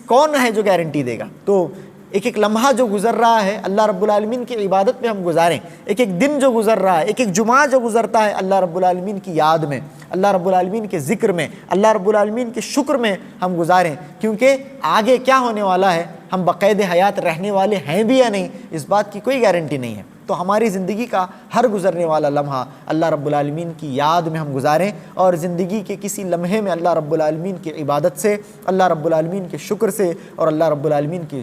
کون ہے جو گارنٹی دے گا؟ تو ایک ایک لمحہ جو گزر رہا ہے اللہ رب العالمین کی عبادت میں ہم گزاریں، ایک ایک دن جو گزر رہا ہے، ایک ایک جمعہ جو گزرتا ہے اللہ رب العالمین کی یاد میں، اللہ رب العالمین کے ذکر میں، اللہ رب العالمین کے شکر میں ہم گزاریں، کیونکہ آگے کیا ہونے والا ہے، ہم بقید حیات رہنے والے ہیں بھی یا نہیں، اس بات کی کوئی گارنٹی نہیں ہے۔ تو ہماری زندگی کا ہر گزرنے والا لمحہ اللہ رب العالمین کی یاد میں ہم گزاریں، اور زندگی کے کسی لمحے میں اللہ رب العالمین کی عبادت سے، اللہ رب العالمین کے شکر سے اور اللہ رب العالمین کے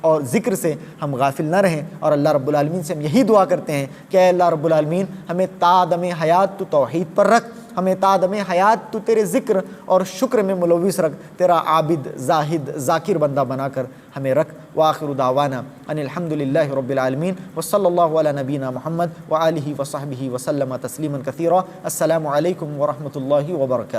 اور ذکر سے ہم غافل نہ رہیں۔ اور اللہ رب العالمین سے ہم یہی دعا کرتے ہیں کہ اے اللہ رب العالمین ہمیں تا دم حیات تو توحید پر رکھ، ہمیں تا دم حیات تو تیرے ذکر اور شکر میں ملوث رکھ، تیرا عابد زاہد ذاکر بندہ بنا کر ہمیں رکھ۔ وآخر دعوانا ان الحمد للہ رب العالمین وصلی اللہ علی نبینا محمد وآلہ وصحبہ وسلم تسلیما کثیرا۔ السلام علیکم ورحمۃ اللہ وبرکاتہ۔